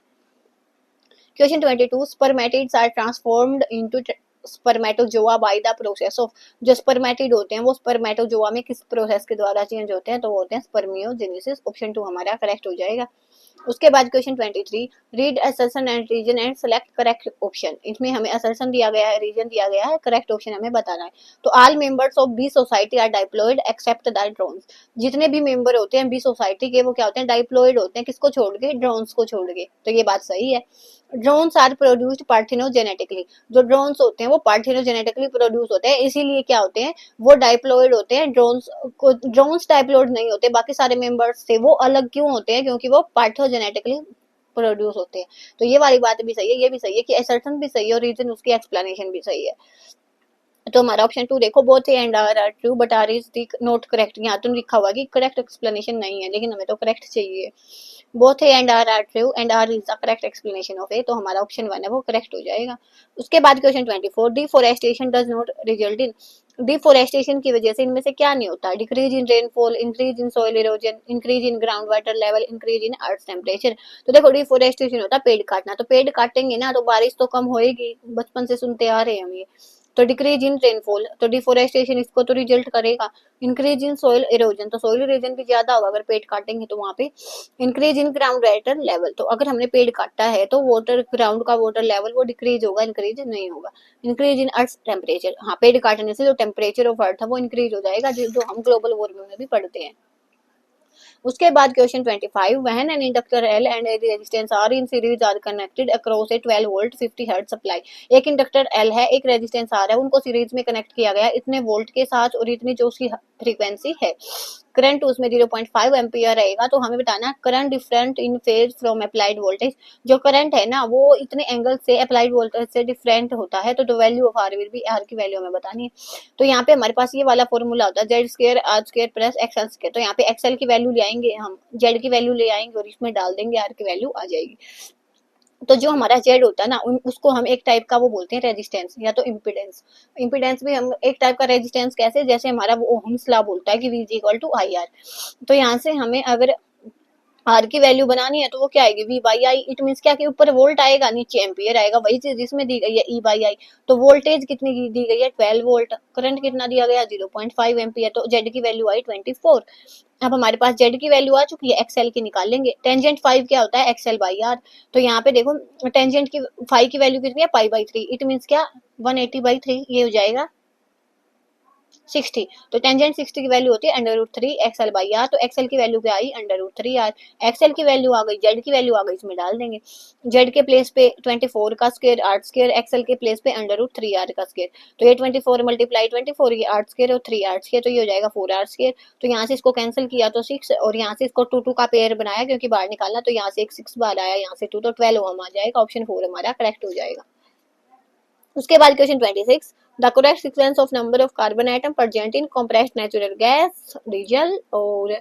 Question 22 spermatids are transformed into spermatozoa by the process of, जो स्पर्मेटिड होते हैं वो स्पर्मेटोजोआ में किस प्रोसेस के द्वारा चेंज होते हैं, तो वो होते हैं स्पर्मियोजेनेसिस, ऑप्शन 2 हमारा करेक्ट हो जाएगा। उसके बाद question 23 read assertion and reason and select correct option, इसमें हमें असर्शन दिया गया है, रीजन दिया गया है, करेक्ट ऑप्शन हमें बताना है। तो all members of bee society are diploid except the drones, जितने भी मेंबर होते हैं बी सोसाइटी के वो क्या होते हैं, डाइप्लॉयड होते हैं, किसको छोड़ के, ड्रोन्स को छोड़ के, तो ये बात सही है। ड्रोन्स आर प्रोड्यूस्ड पार्थिनोजेनेटिकली, जो ड्रोन्स होते हैं वो पार्थिनोजेनेटिकली प्रोड्यूस होते हैं, इसीलिए क्या होते हैं वो डाइप्लॉयड होते हैं। ड्रोन्स डाइप्लॉयड नहीं होते, बाकी सारे मेंबर्स से वो अलग क्यों होते हैं, क्योंकि वो पार्थिनोजेनेटिकली प्रोड्यूस होते हैं। तो ये वाली बात भी सही है, ये भी सही है कि असर्शन भी सही है और रीजन उसकी एक्सप्लेनेशन भी सही है। तो हमारा ऑप्शन 2 देखो both A and R are true but R is the not correct, यहाँ तो लिखा हुआ कि करेक्ट एक्सप्लेनेशन नहीं है, लेकिन हमें तो करेक्ट चाहिए। Both A and R true and R is the correct explanation of A, तो हमारा ऑप्शन 1 है वो करेक्ट हो जाएगा। उसके बाद question 24 deforestation does not result in, deforestation की वजह से इनमें से क्या नहीं होता, decrease in rainfall, increase in soil erosion, increase in ground water level, increase in earth temperature. तो देखो डिफोरेस्टेशन होता है पेड़ काटना, तो पेड़ काटेंगे ना तो बारिश तो कम होएगी, बचपन से सुनते आ रहे हैं हम ये। तो डिक्रीज इन रेनफॉल, तो डिफोरेस्टेशन इसको तो रिजल्ट करेगा। इंक्रीज इन सॉइल इरोजन, तो सॉइल इरोजन भी ज्यादा होगा अगर पेड़ काटेंगे तो वहां पे। Increase in ground water level, तो अगर हमने पेड़ काटा है तो वाटर ग्राउंड का वाटर लेवल वो डिक्रीज होगा, इंक्रीज नहीं होगा। इंक्रीज इन अर्थ टेम्परेचर, हाँ पेड़ काटने से जो टेम्परेचर ऑफ अर्थ है वो इंक्रीज हो जाएगा, जो हम ग्लोबल वार्मिंग में भी पढ़ते हैं। उसके बाद question 25 when an inductor L and a resistance R in series are connected across a 12 volt 50 hertz supply, एक इंडक्टर एल है एक रेजिस्टेंस आर है, उनको सीरीज में कनेक्ट किया गया इतने वोल्ट के साथ और इतनी जो उसकी फ्रीक्वेंसी है, करंट उसमें 0.5 एम्पियर रहेगा, तो हमें बताना current different in phase from applied voltage, जो करंट है ना वो इतने एंगल से अप्लाइड वोल्टेज से डिफरेंट होता है, तो value of R will be, R की वैल्यू हमें बतानी है। तो यहाँ पे हमारे पास ये वाला फॉर्मूला होता है Z square R square plus XL square, तो यहाँ पे एक्सएल की वैल्यू ले आएंगे हम, जेड की वैल्यू ले आएंगे और इसमें डाल देंगे, आर की वैल्यू आ जाएगी। तो जो हमारा जेड होता है ना उसको हम एक टाइप का वो बोलते हैं रेजिस्टेंस या तो इम्पिडेंस। इम्पिडेंस भी हम एक टाइप का रेजिस्टेंस कैसे, जैसे हमारा वो ओहम्स लॉ बोलता है कि V is equal to I R, तो यहाँ से हमें अगर आर की वैल्यू बनानी है तो वो क्या आएगी V by I, it mean क्या कि ऊपर वोल्ट आएगा नीचे एम्पियर आएगा, वही चीज जिसमें दी गई है ई बाई आई। तो वोल्टेज कितनी दी गई है 12 वोल्ट, करंट कितना दिया गया 0.5 एम्पियर, तो जेड की वैल्यू आई 24। अब हमारे पास जेड की वैल्यू आ चुकी है, एक्सएल की निकाल लेंगे। टेंजेंट 5 क्या होता है एक्सएल बाई आर, तो यहाँ पे देखो टेंजेंट की 5 की वैल्यू कितनी है पाई बाई 3, इट मीन क्या 180/3 ये हो जाएगा 60। तो टेंजेंट 60 की वैल्यू होती है √3 XL बाई आर। तो XL की वैल्यू क्या आई √3 आर। XL की वैल्यू आ गई, जेड की वैल्यू आ गई, इसमें डाल देंगे। जेड के प्लेस पे 24 का स्क्वायर आर स्क्वायर, XL के प्लेस पे √3 आर का स्क्वायर। तो ये 24 मल्टीप्लाई 24, ये आर स्क्वायर और 3 आर स्क्वायर, तो ये हो जाएगा 4 आर स्क्वायर। तो यहाँ से इसको कैंसिल किया तो 6, और यहाँ से इसको 2 2 का पेयर बनाया क्योंकि बाहर निकालना, तो यहाँ से एक 6 बाहर आया, यहाँ से 2, तो 12 ओम आ जाएगा। ऑप्शन 4 हमारा करेक्ट हो जाएगा। उसके बाद question 26, the correct sequence of number of carbon atom present in compressed natural gas, diesel और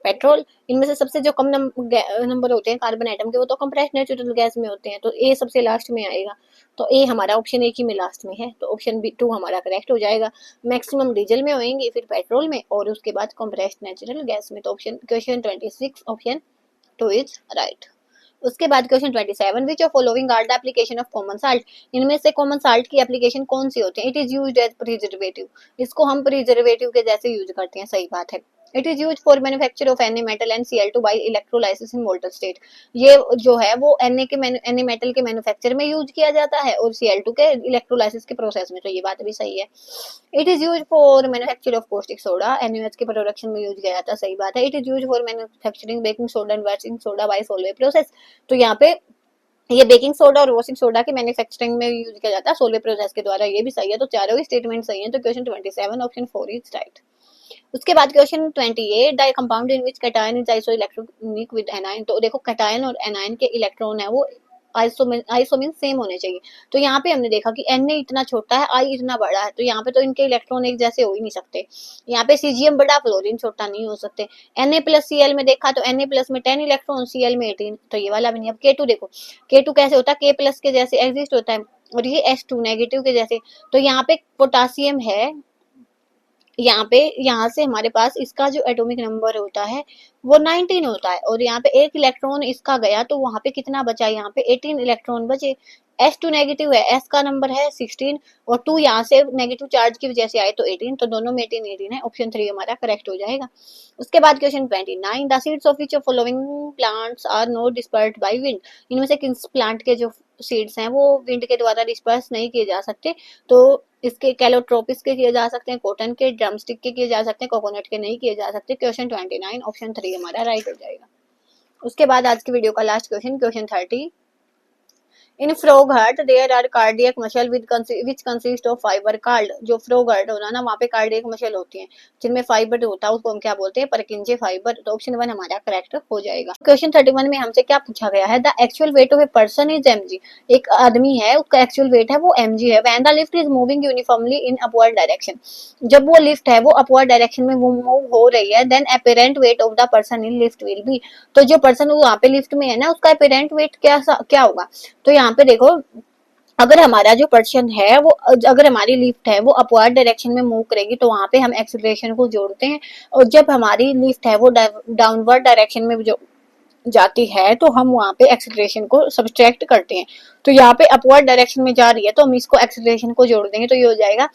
पेट्रोल। इनमें से सबसे जो कम नंबर होते हैं कार्बन आइटम के, वो तो कंप्रेस्ड नेचुरल गैस में होते हैं, तो ए सबसे लास्ट में आएगा। तो ए हमारा ऑप्शन ए की में लास्ट में है, तो ऑप्शन बी 2 हमारा करेक्ट हो जाएगा। मैक्सिमम डीजल में होंगे, फिर पेट्रोल में, और उसके बाद कंप्रेस्ड नेचुरल गैस में। तो option question 26 option 2 is right. उसके बाद question 27, which of following are the application of common salt. इनमें से कॉमन साल्ट की एप्लीकेशन कौन सी होती है। It is used as preservative, इसको हम प्रिजर्वेटिव के जैसे यूज करते हैं, सही बात है। It is use for manufacture of any metal and Cl2 by electrolysis in molten state. ये जो है वो एनी मेटल के मैन्युफैक्चर में यूज किया जाता है और Cl2 के इलेक्ट्रोलाइसिस के प्रोसेस में, तो ये बात भी सही है। It is use for manufacture of caustic soda, NaOH के प्रोडक्शन में यूज किया जाता है, सही बात है। It is use for manufacturing baking soda and washing soda by Solvay process. तो यहाँ पे ये बेकिंग सोडा और वॉशिंग सोडा की मैन्युफैक्चरिंग में यूज किया जाता है सोलवे प्रोसेस के द्वारा, ये भी सही है। तो चारों ही स्टेटमेंट सही है, तो क्वेश्चन 27 ऑप्शन 4 इज राइट। उसके बाद question 28, the compound in which cation is iso electronic with anion. तो देखो कैटायन और एनायन के इलेक्ट्रॉन है वो आइसो मीन सेम होने चाहिए। तो यहाँ पे हमने देखा कि Na इतना छोटा है, I इतना बड़ा है, तो यहाँ पे तो इनके इलेक्ट्रॉन एक जैसे हो ही नहीं सकते। यहाँ पे सीजियम बड़ा, फ्लोरीन छोटा नहीं हो सकते। Na प्लस Cl में देखा तो Na प्लस में 10 इलेक्ट्रॉन, Cl में 18, तो ये वाला भी नहीं। अब K2 देखो, K2 कैसे होता है, K प्लस के जैसे एग्जिस्ट होता है, और ये S2 नेगेटिव के जैसे। तो यहाँ पे पोटासियम है, यहाँ पे यहाँ से हमारे पास इसका जो एटॉमिक नंबर होता है वो 19 होता है, और यहाँ पे एक इलेक्ट्रॉन इसका गया, तो वहां पे कितना बचा, यहाँ पे 18 इलेक्ट्रॉन बचे। S2 नेगेटिव है, S का नंबर है 16, और 2 यहाँ से नेगेटिव चार्ज की वजह से आए तो 18, तो दोनों में 18 है। ऑप्शन 3 हमारा करेक्ट हो जाएगा। उसके बाद question 29, the seeds of which of following plants are not dispersed by wind. इनमें से किस प्लांट के जो सीड्स हैं वो विंड के द्वारा डिस्पर्स नहीं किए जा सकते। तो इसके कैलोट्रोपिस के किए जा सकते हैं, कॉटन के, ड्रमस्टिक के किए जा सकते हैं, कोकोनट के नहीं किए जा सकते। क्वेश्चन 29 ऑप्शन 3 हमारा राइट हो जाएगा। उसके बाद आज की वीडियो का last question, question 30, in frog heart there are cardiac muscle which consist of fibre card. जो फ्रॉग हार्ट होना ना, वहाँ पे कार्डियक मसल होती हैं जिनमें फाइबर होता है, उसको हम क्या बोलते हैं, परकिंजे फाइबर। तो ऑप्शन 1 हमारा करेक्ट हो जाएगा। क्वेश्चन 31 में हमसे क्या पूछा गया है, the actual weight of a person is mg। एक आदमी है, उसका एक्चुअल वेट है वो mg है। When the lift is moving uniformly in upward direction. जब वो लिफ्ट है वो अपवर्ड डायरेक्शन में मूव हो रही है, then apparent weight of the person in lift will be. तो जो पर्सन वहाँ पे लिफ्ट में है ना, उसका अपेरेंट वेट क्या होगा। तो यहाँ पे देखो, अगर हमारा जो पर्सन है वो, अगर हमारी लिफ्ट है वो अपवर्ड डायरेक्शन में मूव करेगी, तो वहां पे हम एक्सीलरेशन को जोड़ते हैं, और जब हमारी लिफ्ट है वो डाउनवर्ड डायरेक्शन में जो जाती है, तो हम वहां पे एक्सीलरेशन को सब्सट्रैक्ट करते हैं। तो यहाँ पे अपवर्ड डायरेक्शन में जा रही है, तो हम इसको एक्सीलरेशन को जोड़ देंगे, तो ये हो जाएगा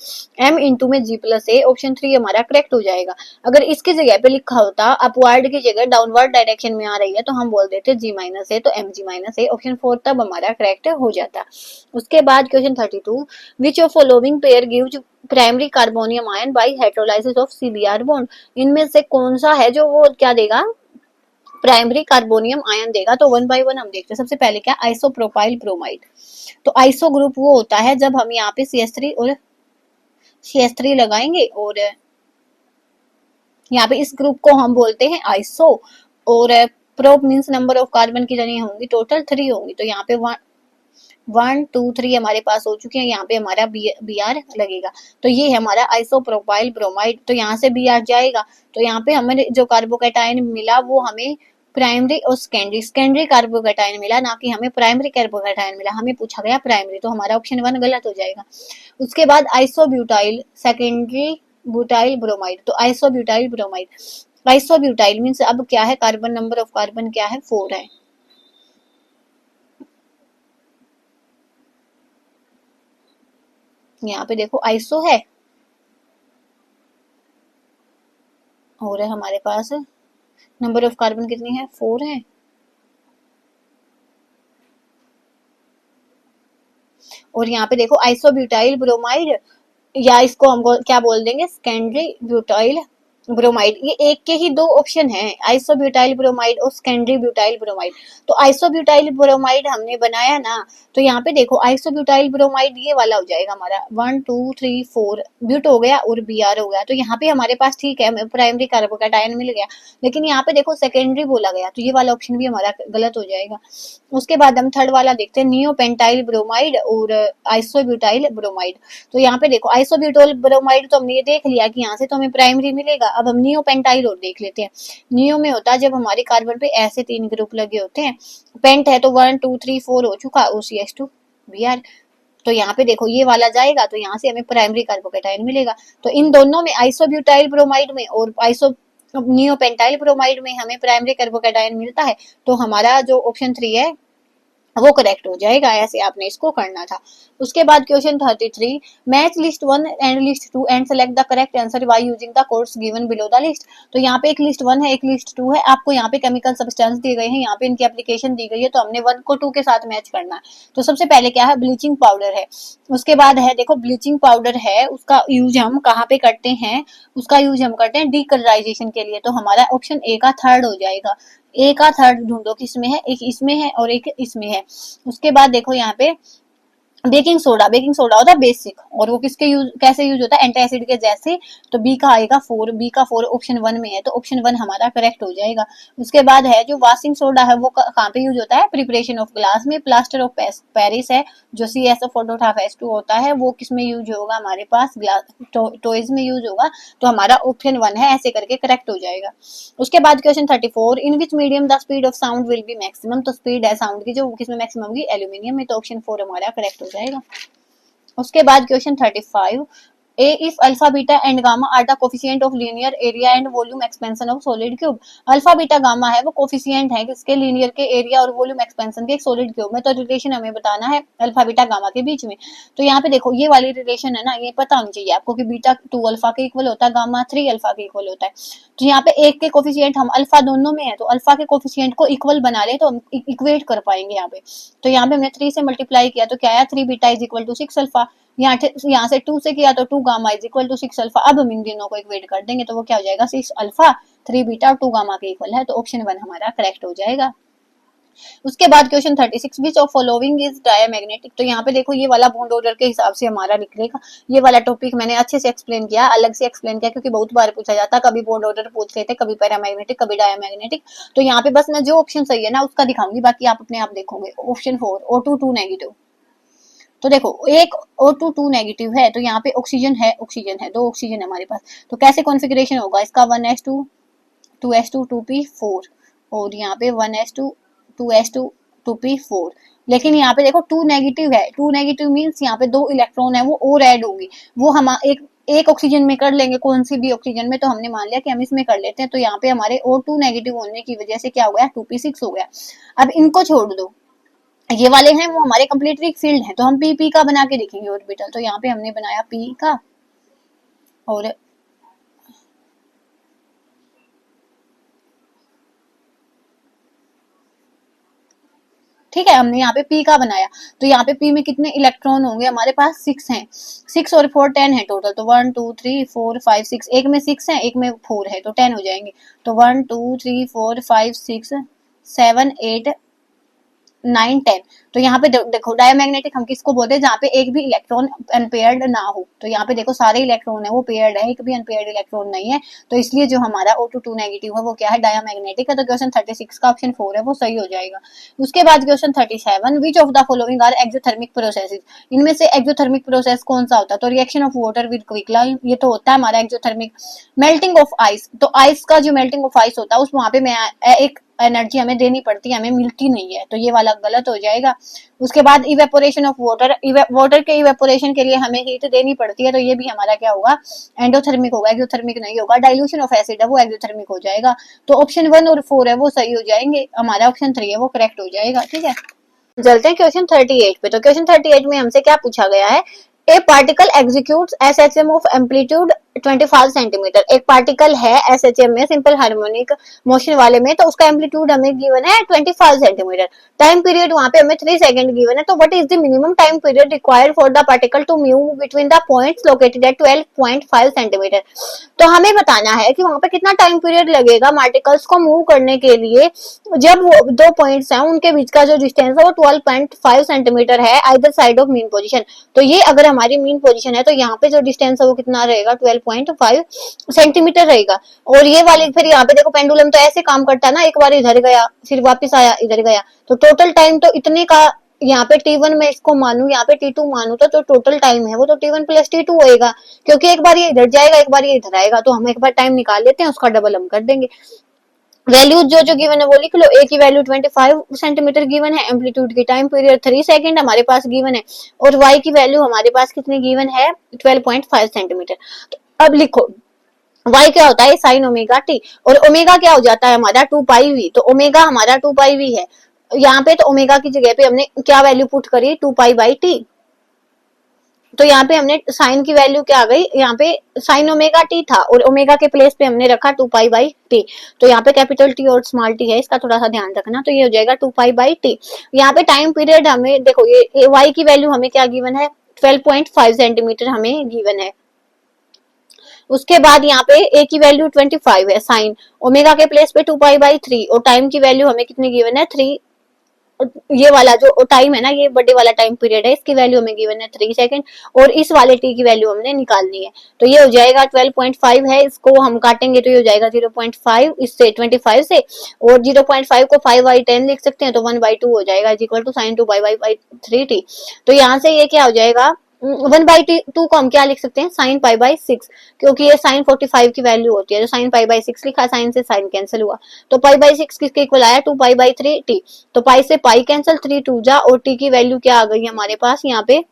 m इंटू में g प्लस ए। ऑप्शन 3 हमारा करेक्ट हो जाएगा। अगर इसकी जगह पे लिखा होता अपवर्ड की जगह डाउनवर्ड डायरेक्शन में आ रही है, तो हम बोल देते g माइनस ए, तो mg माइनस ए। ऑप्शन 4 तब हमारा करेक्ट हो जाता। उसके बाद question 32, which of following pair gives primary carbonium ion by hydrolysis of CBr bond. इनमें से कौन सा है जो वो क्या देगा, प्राइमरी कार्बोनियम आयन देगा। तो 1 बाय 1 हम देखते हैं। सबसे पहले क्या, आइसोप्रोपाइल ब्रोमाइड। तो आइसो ग्रुप वो होता है जब हम यहाँ पे CH3 और CH3 लगाएंगे, और यहाँ पे इस ग्रुप को हम बोलते हैं आइसो, और prop means number of carbon की जगह होंगी टोटल 3 होंगी। तो यहाँ पे 1 2 3 हमारे पास हो चुके हैं, यहाँ पे हमारा Br लगेगा। तो ये है हमारा आइसोप्रोपाइल ब्रोमाइड। तो यहाँ से Br जाएगा, तो यहाँ पे हमें जो कार्बोकैटायन मिला वो हमें प्राइमरी और सेकेंडरी कार्बोकैटायन मिला, ना कि हमें प्राइमरी कार्बोकैटायन मिला। हमें पूछा गया प्राइमरी, तो हमारा ऑप्शन 1 गलत हो जाएगा। उसके बाद आइसोब्यूटाइल सेकेंडरी ब्यूटाइल ब्रोमाइड। तो आइसोब्यूटाइल मीन्स अब क्या है, कार्बन नंबर ऑफ कार्बन क्या है, 4 है। यहाँ पे देखो आइसो है, और है हमारे पास नंबर ऑफ कार्बन कितनी है, 4 है। और यहाँ पे देखो आइसोब्यूटाइल ब्रोमाइड या इसको हमको क्या बोल देंगे, सेकेंडरी ब्यूटाइल ब्रोमाइड। ये एक के ही दो ऑप्शन हैं, आइसोब्यूटाइल ब्रोमाइड और सेकेंडरी ब्यूटाइल ब्रोमाइड। तो आइसोब्यूटाइल ब्रोमाइड हमने बनाया ना, तो यहाँ पे देखो आइसोब्यूटाइल ब्रोमाइड ये वाला हो जाएगा हमारा 1 2 3 4 ब्यूट हो गया और Br हो गया। तो यहाँ पे हमारे पास ठीक है, हमें प्राइमरी कार्बोकैटायन मिल गया, लेकिन यहाँ पे देखो सेकेंडरी बोला गया, तो ये वाला ऑप्शन भी हमारा गलत हो जाएगा। उसके बाद हम थर्ड वाला देखते हैं, नियोपेंटाइल ब्रोमाइड और आइसोब्यूटाइल ब्रोमाइड। तो यहाँ पे देखो आइसोब्यूटाइल ब्रोमाइड तो हमने ये देख लिया कि यहाँ से तो हमें प्राइमरी मिलेगा। अब हम नियोपेंटाइल और देख लेते हैं। नियो में होता है जब हमारे कार्बन पे ऐसे 3 ग्रुप लगे होते हैं, पेंट है तो 1 2 3 4 हो चुका, OCH2 Br। तो यहाँ पे देखो ये वाला जाएगा, तो यहाँ से हमें प्राइमरी कार्बोकैटायन मिलेगा। तो इन दोनों में आइसोब्यूटाइल ब्रोमाइड में और नियोपेंटाइल ब्रोमाइड में हमें प्राइमरी कार्बोकैटायन मिलता है, तो हमारा जो ऑप्शन 3 है वो करेक्ट हो जाएगा। ऐसे आपने इसको करना था। उसके बाद question 33, match list 1 and list 2 and select the correct answer by using the codes given below the list. तो यहाँ पे एक लिस्ट 1 है, एक लिस्ट 2 है। आपको यहाँ पे केमिकल सब्सटेंस दिए गए हैं, यहाँ पे इनकी एप्लीकेशन दी गई है, तो हमने 1 को 2 के साथ मैच करना है। तो सबसे पहले क्या है, ब्लीचिंग पाउडर है। उसके बाद है देखो ब्लीचिंग पाउडर है, उसका यूज हम कहाँ पे करते हैं, उसका यूज हम करते हैं डीकलराइजेशन के लिए। तो हमारा ऑप्शन ए का थर्ड हो जाएगा। ए का थर्ड ढूंढो किसमें है, एक इसमें है और एक इसमें है। उसके बाद देखो यहाँ पे बेकिंग सोडा, बेकिंग सोडा होता है बेसिक, और वो किसके यूज कैसे यूज होता है, एंटासिड के जैसे। तो बी का आएगा 4, बी का 4 ऑप्शन 1 में है, तो ऑप्शन 1 हमारा करेक्ट हो जाएगा। उसके बाद है जो वॉशिंग सोडा है, वो कहाँ पे यूज होता है, प्रिपरेशन ऑफ ग्लास में। प्लास्टर ऑफ पेरिस है जो CSO4.2 होता है, वो किसमें यूज होगा, हमारे पास ग्लास टॉयज में यूज होगा। तो हमारा ऑप्शन 1 है, ऐसे करके करेक्ट हो जाएगा। उसके बाद question 34, in which medium the speed of sound will be maximum. तो स्पीड है साउंड की जो किसमें मैक्सिमम होगी, एल्यूमिनियम में। तो ऑप्शन 4 हमारा करेक्ट हो जाएगा। उसके बाद question 35, a if alpha beta and gamma are the coefficient of linear area and volume expansion of solid cube. Alpha beta gamma है वो कोफिशिएंट है किसके, लीनियर के एरिया और वॉल्यूम एक्सपेंशन के एक सॉलिड क्यूब में। तो रिलेशन हमें बताना है अल्फा बीटा गामा के बीच में। तो यहाँ पे देखो ये वाली रिलेशन है ना, ये पता होनी चाहिए आपको कि बीटा 2 अल्फा के इक्वल होता है, गामा 3 अल्फा के इक्वल होता है। तो यहाँ पे एक के कोफिशिएंट हम अल्फा दोनों में है, तो अल्फा के कोफिशिएंट को इक्वल बना ले तो हम इक्वेट कर पाएंगे यहाँ पे। तो यहाँ पे हमने 3 से मल्टीप्लाई किया तो क्या आया, 3 beta is equal to 6 alpha. यहाँ से 2 से किया तो 2 gamma is equal to 6 alpha. अब हम इन दोनों को इक्वेट कर देंगे तो वो क्या हो जाएगा, 6 अल्फा 3 बीटा 2 गामा के इक्वल है। तो ऑप्शन 1 हमारा करेक्ट हो जाएगा। उसके बाद question 36, which of following is diamagnetic. तो यहाँ पे देखो ये वाला बॉन्ड ऑर्डर के हिसाब से हमारा निकलेगा। ये वाला टॉपिक मैंने अच्छे से एक्सप्लेन किया, अलग से एक्सप्लेन किया, क्योंकि बहुत बार पूछा जाता है, कभी बॉन्ड ऑर्डर पूछ लेते, कभी पैरामैग्नेटिक, कभी डायमैग्नेटिक। तो यहाँ पे बस मैं जो ऑप्शन सही है ना उसका दिखाऊंगी, बाकी आप अपने आप देखोगे। Option 4 O2 2 negative. तो देखो एक O2 2 नेगेटिव है, तो यहाँ पे ऑक्सीजन है, ऑक्सीजन है, 2 ऑक्सीजन है हमारे पास। तो कैसे कॉन्फ़िगरेशन होगा इसका, 1s2 2s2 2p4, और यहाँ पे 1s2 2s2 2p4। लेकिन यहाँ पे देखो 2 नेगेटिव है, 2 नेगेटिव मीन्स यहाँ पे 2 इलेक्ट्रॉन है वो और ऐड होंगी, वो हम एक ऑक्सीजन में कर लेंगे, कौन सी भी ऑक्सीजन में। तो हमने मान लिया कि हम इसमें कर लेते हैं। तो यहाँ पे हमारे O2 नेगेटिव होने की वजह से क्या हो गया, 2p6 हो गया। अब इनको छोड़ दो, ये वाले हैं वो हमारे कंप्लीटली फील्ड है, तो हम पी का बना के देखेंगे ऑर्बिटल। तो यहाँ पे हमने बनाया पी का, और ठीक है हमने यहाँ पे पी का बनाया। तो यहाँ पे पी में कितने इलेक्ट्रॉन होंगे, हमारे पास 6 हैं, 6 और 4 10 है टोटल। तो 1 2 3 4 5 6, एक में 6 है एक में 4 है, तो 10 हो जाएंगे। तो 1 2 3 4 5 6 7 8 9 10। तो यहाँ पे देखो डायमैग्नेटिक हम किसको बोलते हैं, जहाँ पे एक भी इलेक्ट्रॉन अनपेयर्ड ना हो। तो यहाँ पे देखो सारे इलेक्ट्रॉन है वो पेयर्ड है, एक भी अनपेयर्ड इलेक्ट्रॉन नहीं है। तो इसलिए जो हमारा O2 2 नेगेटिव है वो क्या है, डायमैग्नेटिक है। तो क्वेश्चन 36 का ऑप्शन 4 है वो सही हो जाएगा। उसके बाद question 37, which of the following are exothermic processes. इनमें से एक्सोथर्मिक प्रोसेस कौन सा होता है, तो reaction of water with quicklime, ये तो होता है हमारा एक्सोथर्मिक। मेल्टिंग ऑफ आइस, तो आइस का जो मेल्टिंग ऑफ आइस होता है उस वहां पे मैं एक एनर्जी हमें देनी पड़ती है, हमें मिलती नहीं है, तो ये वाला गलत हो जाएगा। उसके बाद इवेपोरेशन ऑफ वाटर, वाटर के इवेपोरेशन के लिए हमें हीट देनी पड़ती है, तो ये भी हमारा क्या होगा, एंडोथर्मिक होगा, एक्सोथर्मिक नहीं होगा। डाइल्यूशन ऑफ एसिड है वो एक्सोथर्मिक हो जाएगा। तो ऑप्शन 1 और 4 है वो सही हो जाएंगे, हमारा ऑप्शन 3 है वो करेक्ट हो जाएगा। ठीक है, चलते हैं क्वेश्चन 38 पे। तो क्वेश्चन 38 में हमसे क्या पूछा गया है, ए particle executes SHM of amplitude 25 centimetre. एक पार्टिकल है एसएचएम में, सिंपल हार्मोनिक मोशन वाले में, तो उसका एम्पलीट्यूड हमें गिवन है 25 सेंटीमीटर। टाइम पीरियड वहां पे हमें 3 सेकंड गिवन है। तो what is the minimum time period required for the particle to move between the points located at 12.5 centimetre. तो हमें बताना है कि वहां पे कितना टाइम पीरियड लगेगा पार्टिकल्स को मूव करने के लिए, जब वो दो पॉइंट्स हैं उनके बीच का जो डिस्टेंस है वो 12.5 सेंटीमीटर है either side of mean position. तो ये अगर हमारी मीन पोजीशन है तो यहाँ पे जो डिस्टेंस है वो कितना रहेगा, 12.5 सेंटीमीटर रहेगा। और ये वाली फिर यहाँ पे देखो पेंडुलम तो ऐसे काम करता है ना, एक बार इधर गया फिर वापस आया इधर गया, तो टोटल टाइम तो इतने का यहाँ पे T1 में इसको मानू, यहाँ पे T2 मानू, तो जो टोटल टाइम है वो तो T1 प्लस T2 होएगा, क्योंकि एक बार ये इधर जाएगा एक बार ये इधर आएगा, तो हम एक बार टाइम निकाल लेते हैं उसका डबल हम कर देंगे। वैल्यू जो जो गिवन है वो लिख लो। ए की वैल्यू 25 सेंटीमीटर गिवन है, एम्पलीट्यूड की टाइम पीरियड 3 सेकंड हमारे पास गिवन है, और वाई की वैल्यू हमारे पास कितनी गिवन है, 12.5 सेंटीमीटर। तो अब लिखो y क्या होता है साइन ओमेगा टी, और ओमेगा क्या हो जाता है हमारा 2 पाई वी, तो ओमेगा हमारा 2 पाई वी है। यहाँ पे तो ओमेगा की जगह पे हमने क्या वैल्यू पुट करी, 2 पाई बाई टी। तो यहाँ पे हमने साइन की वैल्यू क्या आ गई, यहाँ पे साइन ओमेगा टी था और ओमेगा के प्लेस पे हमने रखा 2 पाई बाई टी। तो यहाँ पे कैपिटल टी और स्मॉल टी है, इसका थोड़ा सा ध्यान रखना। तो ये हो जाएगा 2 पाई बाई टी। यहाँ पे टाइम पीरियड हमें देखो, ये वाई की वैल्यू हमें क्या गिवन है, 12.5 सेंटीमीटर हमें गिवन है। उसके बाद यहाँ पे ए की वैल्यू 25 है, साइन ओमेगा के प्लेस पे 2 पाई बाई 3, और टाइम की वैल्यू हमें कितनी गिवन है, 3। ये वाला जो टाइम है ना, ये बड़े वाला टाइम पीरियड है, इसकी वैल्यू हमें गिवन है 3 सेकंड, और इस वाले टी की वैल्यू हमने निकालनी है। तो ये हो जाएगा 12.5 है, इसको हम काटेंगे तो ये हो जाएगा 0.5 इससे 25 से, और 0.5 को 5/10 लिख सकते हैं, तो 1/2 हो जाएगा is equal to sine 2 by 3 T. तो यहाँ से ये क्या हो जाएगा, 1/2 को हम क्या लिख सकते हैं, साइन पाई बाई 6, क्योंकि ये साइन 45 की वैल्यू होती है, तो साइन पाई बाई 6 लिखा, साइन से साइन कैंसिल हुआ, तो पाई बाई 6 किसके इक्वल आया, 2 पाई बाई 3 टी। तो पाई से पाई कैंसिल, 3 2 जा, और टी की वैल्यू क्या आ गई हमारे पास यहाँ पे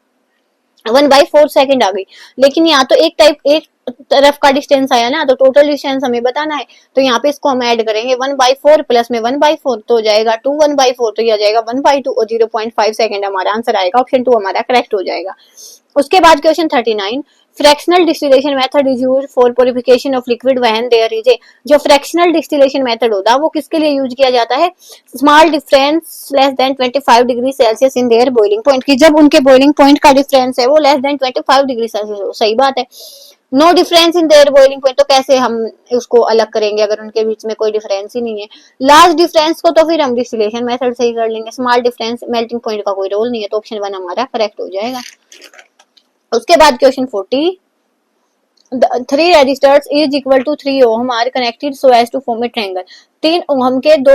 1/4 सेकंड आ गई। लेकिन यहाँ तो एक तरफ का डिस्टेंस आया ना, तो टोटल डिस्टेंस हमें बताना है, तो यहाँ पे इसको हम ऐड करेंगे 1/4 प्लस में 1/4, तो हो जाएगा 2 1/4, तो ये आ जाएगा 1/2 और 0.5 सेकंड हमारा आंसर आएगा, ऑप्शन 2 हमारा करेक्ट हो जाएगा। उसके बाद question 39, fractional distillation method is used for purification of liquid when there is a, जो फ्रैक्शनल डिस्टिलेशन मेथड होता है वो किसके लिए यूज किया जाता है, small difference less than 25 degree Celsius in their boiling point, की जब उनके बॉइलिंग पॉइंट का डिफरेंस है वो लेस देन 25 डिग्री सेल्सियस हो। सही बात है, no difference in their boiling point, तो कैसे हम उसको अलग करेंगे अगर उनके बीच में कोई डिफरेंस ही नहीं है। लार्ज डिफरेंस को तो फिर हम डिस्टिलेशन मेथड से ही कर लेंगे, स्मॉल डिफरेंस मेल्टिंग पॉइंट का कोई रोल नहीं है, तो ऑप्शन 1 हमारा करेक्ट हो जाएगा। उसके बाद question 40, 3 resistors is equal to 3 ohm are connected so as to form a triangle. 3 ohm के दो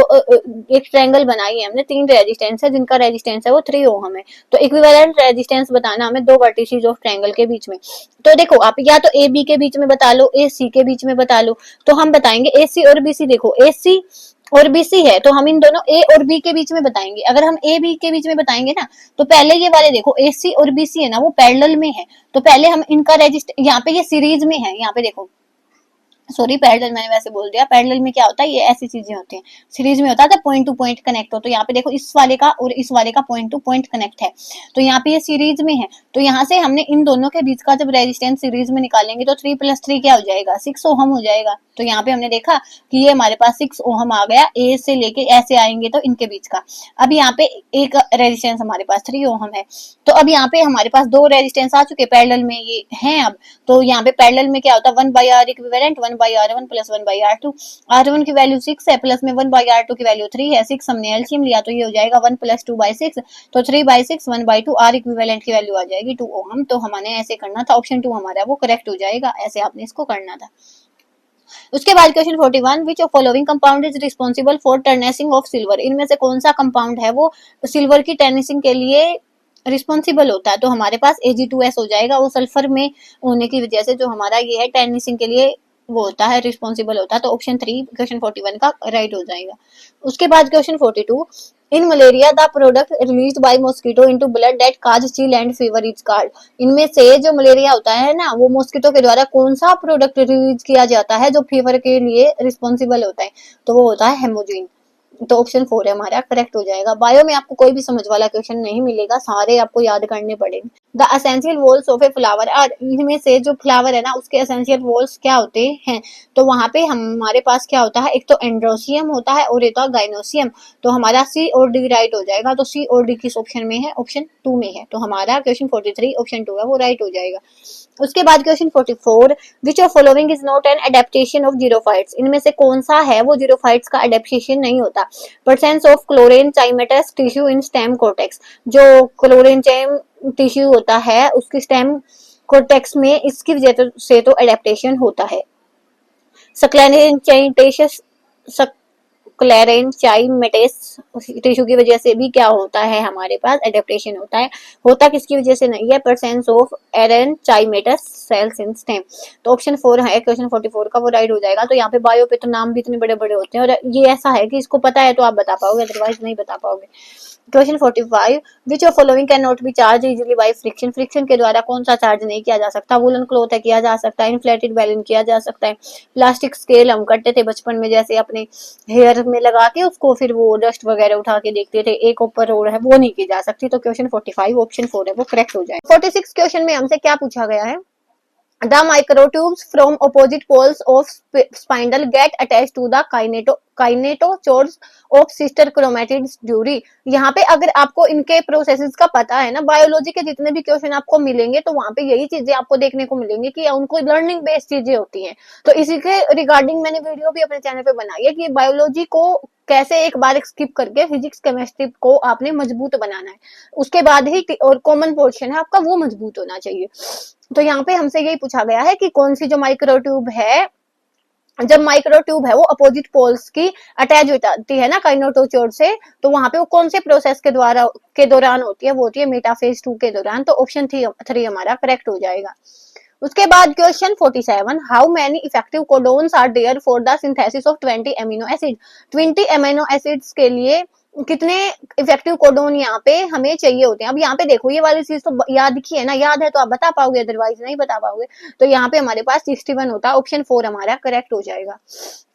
एक ट्रायंगल बनाई है हमने, 3 रेजिस्टेंस है जिनका रेजिस्टेंस है वो 3 ओम है। तो इक्विवेलेंट रेजिस्टेंस बताना हमें दो वर्टिसेस ऑफ ट्रायंगल के बीच में। तो देखो आप या तो ए बी के बीच में बता लो, ए सी के बीच में बता लो, तो हम बताएंगे ए सी और बी सी। देखो ए सी और बी सी है तो हम इन दोनों ए और बी के बीच में बताएंगे। अगर हम ए बी के बीच में बताएंगे ना, तो पहले ये वाले देखो ए सी और बी सी है ना वो पैरेलल में है, तो पहले हम इनका रजिस्टर, यहाँ पे ये सीरीज में है, यहाँ पे देखो सॉरी पैरेलल मैंने वैसे बोल दिया, पैरेलल में क्या होता है, ये ऐसी चीजें होती हैं, सीरीज में होता है पॉइंट टू पॉइंट कनेक्ट हो। तो यहाँ पे देखो इस वाले का और इस वाले का पॉइंट टू पॉइंट कनेक्ट है, तो यहाँ पे ये सीरीज में है, तो यहाँ से हमने इन दोनों के बीच का जब रेजिस्टेंस सीरीज में निकालेंगे तो 3 + 3 क्या हो जाएगा, 6 ओहम हो जाएगा। तो यहाँ पे हमने देखा कि ये हमारे पास 6 ओहम आ गया, ए से लेके ऐसे आएंगे तो इनके बीच का। अब यहाँ पे एक रेजिस्टेंस हमारे पास 3 ओहम है, तो अब यहाँ पे हमारे पास दो रेजिस्टेंस आ चुके पैरेलल में ये हैं। अब तो यहाँ पे पैरेलल में क्या होता है, 1/r equivalent 1/r1 + 1/r2। r1 की वैल्यू 6 है, प्लस में 1/r2 की वैल्यू 3 है, 6 हमने एलसीएम लिया तो ये हो जाएगा 1 + 2/6, तो 3/6 1/2, r इक्विवेलेंट की वैल्यू आ जाएगी 2 ओहम। तो हमने ऐसे करना था, ऑप्शन 2 हमारा वो करेक्ट हो जाएगा, ऐसे आपने इसको करना था। उसके बाद question 41, which of following compound is responsible for tarnishing of silver, इनमें से कौन सा कंपाउंड है वो सिल्वर की टर्निसिंग के लिए रिस्पॉन्सिबल होता है। तो हमारे पास Ag2S हो जाएगा, वो सल्फर में होने की वजह से जो हमारा ये है टर्निसिंग के लिए वो होता है, रिस्पॉन्सिबल होता है, तो ऑप्शन 3 क्वेश्चन 41 का राइट हो जाएगा। उसके बाद question 42, in malaria the product released by mosquito into blood that cause chill and fever is called, इनमें से जो मलेरिया होता है ना वो मॉस्किटो के द्वारा कौन सा प्रोडक्ट रिलीज किया जाता है जो फीवर के लिए रिस्पॉन्सिबल होता है, तो वो होता है हेमोजिन। तो ऑप्शन 4 है हमारा करेक्ट हो जाएगा। बायो में आपको कोई भी समझ वाला क्वेश्चन नहीं मिलेगा, सारे आपको याद करने पड़ेंगे। The essential walls of a flower और इनमें से जो फ्लावर है ना उसके एसेंशियल वॉल्स क्या होते हैं, तो वहां पे हमारे पास क्या होता है, एक तो एंड्रोसियम होता है और एक तो गाइनोसियम। तो हमारा सी और डी राइट हो जाएगा। तो सी और डी किस ऑप्शन में है, ऑप्शन 2 में है। तो हमारा क्वेश्चन 43 ऑप्शन 2 है वो राइट हो जाएगा। उसके बाद question 44, which of following is not an adaptation of xerophytes, इनमें से कौन सा है वो जीरोफाइट्स का एडेप्टेशन नहीं होता। Presence of chlorenchymatous tissue in stem cortex, जो क्लोरीन चाइम टिश्यू होता है उसकी स्टेम कोर्टेक्स में इसकी वजह से तो एडेप्टेशन होता है। सक्लेरेंचाइटेस क्लेरेंचाइमेटेस टिश्यू की वजह से भी क्या होता है, हमारे पास एडेप्टेशन होता है। होता किसकी वजह से नहीं है, presence of एरेंचाइमेटस sales in stem. तो ऑप्शन 4 है क्वेश्चन 44 का वो राइट हो जाएगा। तो यहाँ पे बायो पे तो नाम भी इतने बड़े बड़े होते हैं और ये ऐसा है कि इसको पता है तो आप बता पाओगे, अदरवाइज नहीं बता पाओगे। Question 45, which of following can not be charge easily by friction, friction के द्वारा कौन सा चार्ज नहीं किया जा सकता। वुलन क्लॉथ है, किया जा सकता है। इन्फ्लेटेड बैलून किया जा सकता है। प्लास्टिक स्केल हम करते थे बचपन में, जैसे अपने हेयर में लगा के उसको फिर वो डस्ट वगैरह उठा के देखते थे, एक ऊपर रोड है, वो नहीं की जा सकती। तो क्वेश्चन 45 ऑप्शन 4 है वो करेक्ट हो जाए। 46 क्वेश्चन में हमसे क्या पूछा गया है, the microtubes from opposite poles of spindle get attached to the kinetochores of sister chromatids during। यहाँ पे अगर आपको इनके प्रोसेसेस का पता है ना, बायोलॉजी के जितने भी क्वेश्चन आपको मिलेंगे तो वहां पे यही चीजें आपको देखने को मिलेंगी कि उनको लर्निंग बेस्ड चीजें होती हैं। तो इसी के रिगार्डिंग मैंने वीडियो भी अपने चैनल पे बनाई है कि बायोलॉजी को कैसे एक बार स्किप करके फिजिक्स केमिस्ट्री को आपने मजबूत बनाना है, उसके बाद ही और कॉमन पोर्शन है आपका वो मजबूत होना चाहिए। तो यहाँ पे हमसे यही पूछा गया है कि कौन सी जो माइक्रोट्यूब है, जब माइक्रोट्यूब है वो अपोजिट पोल्स की अटैच हो जाती है ना काइनेटोचोर से, तो वहां पे वो कौन से प्रोसेस के दौरान होती है, वो होती है मेटाफेज 2 के दौरान। तो ऑप्शन 3 हमारा करेक्ट हो जाएगा। उसके बाद question 47, how many effective codons are there for the synthesis of 20 amino acid, 20 amino acids के लिए कितने इफेक्टिव कोडोन यहाँ पे हमें चाहिए होते हैं। अब यहाँ पे देखो ये वाली चीज तो याद की है ना, याद है तो आप बता पाओगे, अदरवाइज नहीं बता पाओगे। तो यहाँ पे हमारे पास 61 होता है, ऑप्शन 4 हमारा करेक्ट हो जाएगा।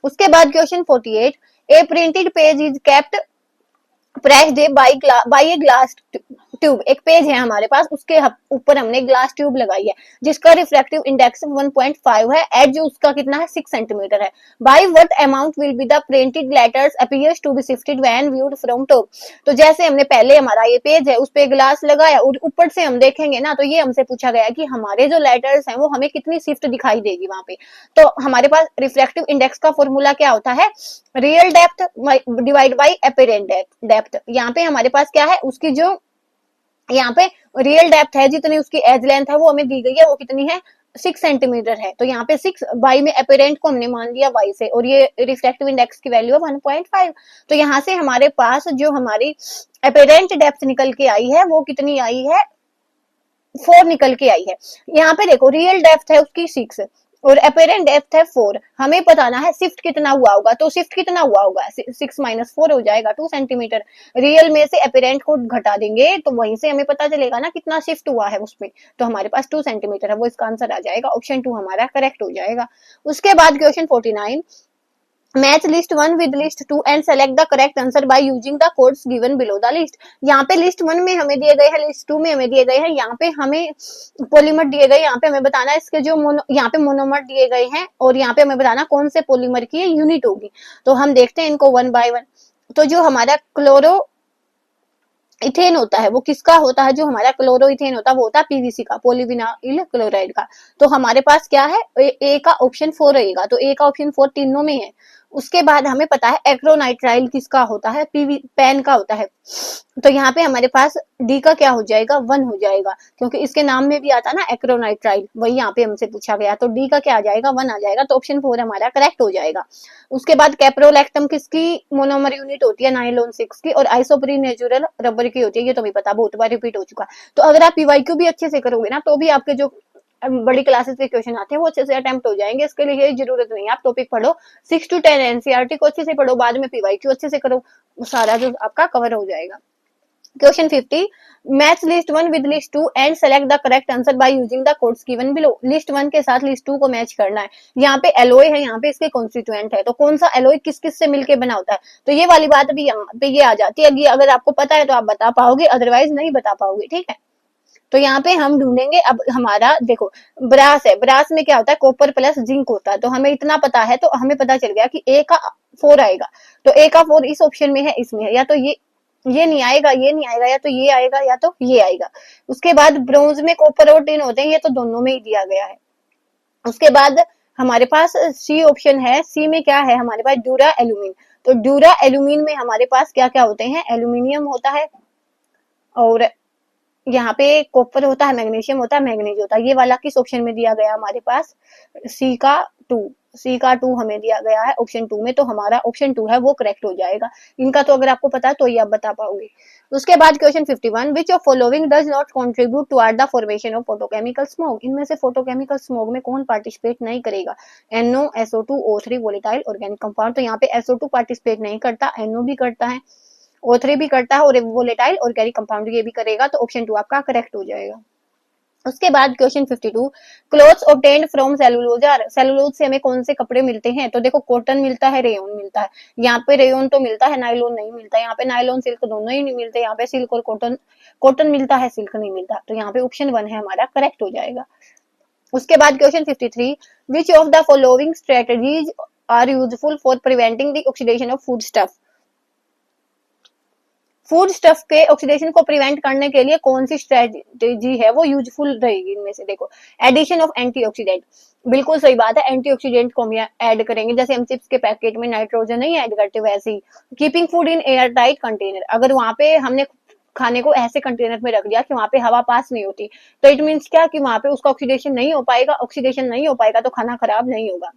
उसके बाद question 48, a printed page is kept pressed by a glass tube, एक पेज है हमारे पास, उसके ऊपर हमने ग्लास ट्यूब लगाई है जिसका रिफ्रैक्टिव इंडेक्स 1.5 है, एज उसका कितना है 6 सेंटीमीटर है। By what amount will be the printed letters appears to be shifted when viewed from top. तो जैसे हमने पहले हमारा ये पेज है उस पे ग्लास लगाया और ऊपर से हम देखेंगे ना, तो ये हमसे पूछा गया कि हमारे जो लेटर्स हैं वो हमें कितनी शिफ्ट दिखाई देगी वहां पे। तो हमारे पास रिफ्रैक्टिव इंडेक्स का फॉर्मूला क्या होता है, real depth divide by apparent depth. यहाँ पे हमारे पास क्या है, उसकी जो यहाँ पे रियल डेप्थ है जितनी उसकी एज लेंथ है वो हमें दी गई है, वो कितनी है 6 सेंटीमीटर है। तो यहाँ पे 6 बाई में अपेरेंट को हमने मान लिया y से, और ये रिफ्लेक्टिव इंडेक्स की वैल्यू है 1.5। तो यहाँ से हमारे पास जो हमारी अपेरेंट डेप्थ निकल के आई है वो कितनी आई है, 4 निकल के आई है। यहाँ पे देखो रियल डेप्थ है उसकी 6 और अपेरेंट डेप्थ है 4, हमें बताना है शिफ्ट कितना हुआ होगा। तो शिफ्ट कितना हुआ होगा, 6 माइनस 4 हो जाएगा 2 सेंटीमीटर। रियल में से अपेरेंट को घटा देंगे तो वहीं से हमें पता चलेगा ना कितना शिफ्ट हुआ है उसमें। तो हमारे पास 2 सेंटीमीटर है, वो इसका आंसर आ जाएगा, ऑप्शन 2 हमारा करेक्ट हो जाएगा। उसके बाद question 49, match list 1 with list 2 and select the correct answer by using the codes given below the list. यहाँ पे लिस्ट 1 में हमें दिए गए हैं, लिस्ट 2 में हमें दिए गए हैं, यहाँ पे हमें पॉलीमर दिए गए, यहाँ पे हमें बताना है इसके जो यहाँ पे मोनोमर दिए गए हैं और यहाँ पे हमें बताना कौन से पॉलीमर की यूनिट होगी। तो हम देखते हैं इनको 1 बाय 1। तो जो हमारा क्लोरो इथेन होता है वो किसका होता है, जो हमारा क्लोरो इथेन होता है वो होता है पीवीसी का, पॉलीविनाइल क्लोराइड का। तो हमारे पास क्या है, ए का ऑप्शन 4 रहेगा। तो ए का ऑप्शन 4 तीनों में है। उसके बाद हमें पता है एक्रोनाइट्राइल किसका होता है, पेन का होता है। तो यहाँ पे हमारे पास डी का क्या हो जाएगा, 1 हो जाएगा, क्योंकि इसके नाम में भी आता ना एक्रोनाइट्राइल, वही यहाँ पे हमसे पूछा गया। तो डी का क्या आ जाएगा, 1 आ जाएगा। तो ऑप्शन 4 हमारा करेक्ट हो जाएगा। उसके बाद कैप्रोलैक्टम किसकी मोनोमर यूनिट होती है, नाइलॉन 6 की, और आइसोप्रीन नेचुरल रबर की होती है। ये तो भी पता, बहुत बार रिपीट हो चुका। तो अगर आप पीवाईक्यू भी अच्छे से करोगे ना तो भी आपके जो बड़ी क्लासेस के क्वेश्चन आते हैं वो अच्छे से अटेम्प्ट हो जाएंगे। इसके लिए ये जरूरत नहीं है, आप टॉपिक पढ़ो 6 to 10 एनसीईआरटी को अच्छे से पढ़ो, बाद में पीवाईक्यू अच्छे से करो, सारा जो आपका कवर हो जाएगा। Question 50, match list 1 with list 2 and select the correct answer by using the codes given below. List 1 के साथ लिस्ट 2 को मैच करना है। यहाँ पे एलोय है, यहाँ पे इसके कॉन्स्टिट्यूएंट है, तो कौन सा एलोय किस किस से मिलके बना होता है, तो ये वाली बात भी यहाँ पे ये आ जाती है। अगर आपको पता है तो आप बता पाओगे, अदरवाइज नहीं बता पाओगे, ठीक है। तो यहाँ पे हम ढूंढेंगे। अब हमारा देखो ब्रास है, ब्रास में क्या होता है, कॉपर प्लस जिंक होता है, तो हमें इतना पता है, तो हमें पता चल गया कि ए का 4 आएगा, तो ए का 4 इस ऑप्शन में है, इसमें है, या तो ये नहीं आएगा, ये नहीं आएगा, या तो ये आएगा या तो ये आएगा। उसके बाद ब्रोंज में कॉपर और टिन होते हैं, ये तो दोनों में ही दिया गया है। उसके बाद हमारे पास सी ऑप्शन है, सी में क्या है हमारे पास, ड्यूरा एल्यूमिन। तो ड्यूरा एल्यूमिन में हमारे पास क्या क्या होते हैं, एल्यूमिनियम होता है, और यहाँ पे कॉपर होता है, मैग्नीशियम होता है, मैग्नीज होता है। ये वाला किस ऑप्शन में दिया गया हमारे पास, सी का 2, सी का 2 हमें दिया गया है ऑप्शन 2 में, तो हमारा ऑप्शन 2 है वो करेक्ट हो जाएगा। इनका तो अगर आपको पता है तो ये आप बता पाओगे। उसके बाद question 51, which of following does not contribute toward the formation of photochemical smoke. इनमें से फोटोकेमिकल स्मोक में कौन पार्टिसिपेट नहीं करेगा, NO, SO2, O3, volatile organic compound. तो यहाँ पे SO2 पार्टिसिपेट नहीं करता, NO भी करता है, O3 भी करता है, और वोलेटाइल ऑर्गेनिक कंपाउंड ये भी करेगा, तो ऑप्शन 2 आपका करेक्ट हो जाएगा। उसके बाद question 52, clothes obtained from cellulose are. Cellulose से हमें कौन से कपड़े मिलते हैं, तो देखो कॉटन मिलता है, रेयन मिलता है। यहाँ पे रेयन तो मिलता है, नायलॉन नहीं मिलता। यहाँ पे नायलॉन सिल्क दोनों ही नहीं मिलते, यहाँ पे सिल्क और कॉटन, कॉटन मिलता है, सिल्क नहीं मिलता, तो यहाँ पे ऑप्शन 1 है हमारा करेक्ट हो जाएगा। उसके बाद question 53, which of the following strategies are useful for preventing the oxidation of food stuff. Food stuff के ऑक्सीडेशन को प्रिवेंट करने के लिए कौन सी स्ट्रेटेजी है वो यूजफुल रहेगी। इनमें से देखो, एडिशन ऑफ एंटीऑक्सीडेंट, बिल्कुल सही बात है, एंटीऑक्सीडेंट को हम ऐड करेंगे, जैसे हम चिप्स के पैकेट में नाइट्रोजन नहीं ऐड करते वैसे ही। Keeping food in air tight container, अगर वहां पे हमने खाने को ऐसे कंटेनर में रख दिया कि वहां पे हवा पास नहीं होती, तो इट मीन्स क्या कि वहां पे उसका ऑक्सीडेशन नहीं हो पाएगा, ऑक्सीडेशन नहीं हो पाएगा तो खाना खराब नहीं होगा।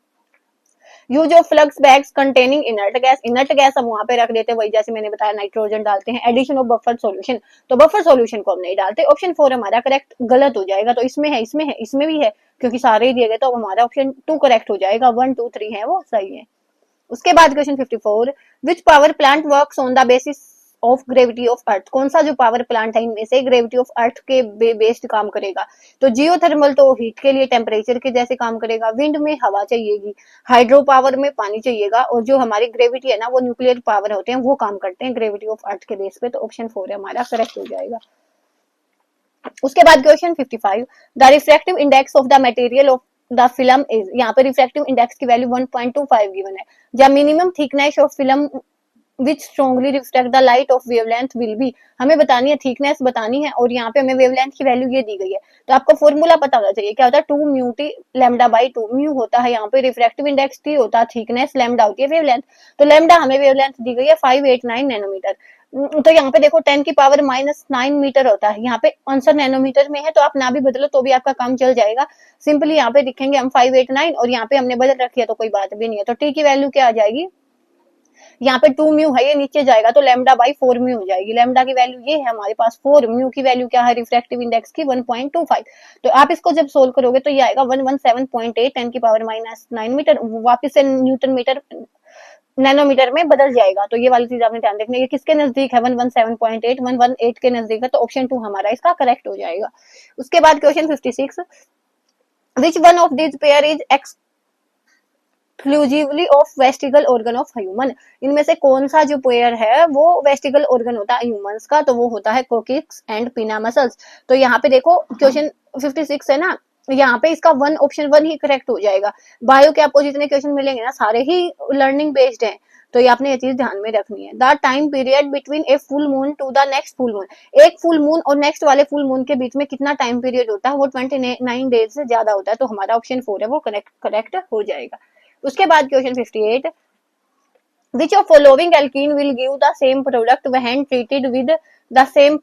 Use of flux bags containing inert gas, inert gas हम वहां पे रख देते हैं, वही जैसे मैंने बताया नाइट्रोजन डालते हैं। एडिशन ऑफ बफर सॉल्यूशन, तो बफर सॉल्यूशन को हम नहीं डालते। ऑप्शन 4 हमारा करेक्ट गलत हो जाएगा, तो इसमें है, इसमें है, इसमें भी है, क्योंकि सारे ही दिए गए, तो हमारा ऑप्शन 2 करेक्ट हो जाएगा। 1 2 3 है वो सही है। उसके बाद question 54, which power plant works on the basis of gravity of earth. कौन सा जो पावर प्लांट है इनमें से ग्रेविटी ऑफ अर्थ के बेस्ड काम करेगा, तो जियोथर्मल तो हीट के लिए टेम्परेचर के जैसे काम करेगा, विंड में हवा चाहिएगी, हाइड्रो पावर में पानी चाहिएगा, और जो हमारी ग्रेविटी है ना वो न्यूक्लियर पावर होते हैं, वो काम करते हैं ग्रेविटी ऑफ अर्थ के बेस पे, तो ऑप्शन 4 है हमारा करेक्ट हो जाएगा। उसके बाद question 55, the refractive index of the material of the film is. यहाँ पे रिफ्रैक्टिव इंडेक्स की वैल्यू 1.25 गिवन है। The minimum thickness of film which strongly reflect the light of wavelength will be, हमें बतानी है, थिकनेस बतानी है, और यहाँ पे हमें वेवलेंथ की वैल्यू ये दी गई है, तो आपको फॉर्मूला पता होना चाहिए, क्या होता है 2 mu T lambda by 2, mu होता है यहाँ पे रिफ्रैक्टिव इंडेक्स, टी होता है थिकनेस, लैम्डा होती है वेवलेंथ, तो लैम्डा हमें वेवलेंथ दी गई है 589 नैनोमीटर, तो यहाँ पे देखो 10 की पावर -9 मीटर होता है, यहाँ पे आंसर नैनोमीटर में है, तो आप ना भी बदलो तो भी आपका काम चल जाएगा। सिंपली यहाँ पे लिखेंगे हम 589, और यहाँ पे हमने बदल रखी है तो कोई बात भी नहीं है, तो टी की वैल्यू क्या आ जाएगी, यहाँ पे 2 म्यू है, ये नीचे जाएगा तो लैम्डा बाई 4 म्यू हो जाएगी। लैम्डा की वैल्यू ये है हमारे पास 4, म्यू की वैल्यू क्या है रिफ्रैक्टिव इंडेक्स की 1.25, तो आप इसको जब सोल्व करोगे तो ये आएगा 117.8 10 की पावर -9 मीटर, वापस से न्यूटन मीटर नैनोमीटर में बदल जाएगा, तो ये वाली चीज आपने ध्यान रखनी है। किसके नजदीक है 117.8, 118 के नजदीक है, तो ऑप्शन 2 हमारा इसका करेक्ट हो जाएगा। उसके बाद question 56, which one of this pair is exclusively of vestigial organ of human. इनमें से कौन सा जो पेयर है वो वेस्टिगल ऑर्गन होता है ह्यूमंस का, तो वो होता है कोकिक्स एंड पिना मसल्स। तो यहाँ पे देखो क्वेश्चन 56 है ना, यहाँ पे इसका ऑप्शन 1 ही करेक्ट हो जाएगा। बायो के आपको जितने क्वेश्चन मिलेंगे ना सारे ही लर्निंग बेस्ड हैं, तो ये आपने ये चीज ध्यान में रखनी है। The time period between a full moon to the next full moon, एक फुल मून और नेक्स्ट वाले फुल मून के बीच में कितना टाइम पीरियड होता है, वो 29 डेज से ज्यादा होता है, तो हमारा ऑप्शन 4 है वो करेक्ट हो जाएगा। उसके बाद question 58, which of following alkene will give the same product when treated with the same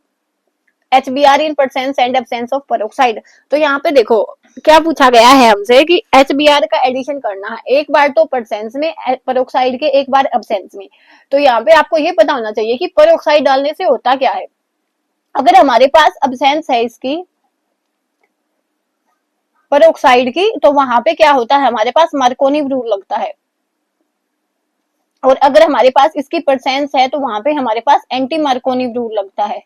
HBr in presence and absence of peroxide। तो यहाँ पे देखो क्या पूछा गया है हमसे कि HBr का एडिशन करना है, एक बार तो परसेंस में, पेरोक्साइड के एक बार एब्सेंस में। तो यहाँ पे आपको ये पता होना चाहिए कि पेरोक्साइड डालने से होता क्या है। अगर हमारे पास एब्सेंस है इसकी पेरोक्साइड की, तो वहां पे क्या होता है हमारे पास मार्कोनी रूल लगता है, और अगर हमारे पास इसकी परसेंस है तो वहां पे हमारे पास एंटी मार्कोनी रूल लगता है।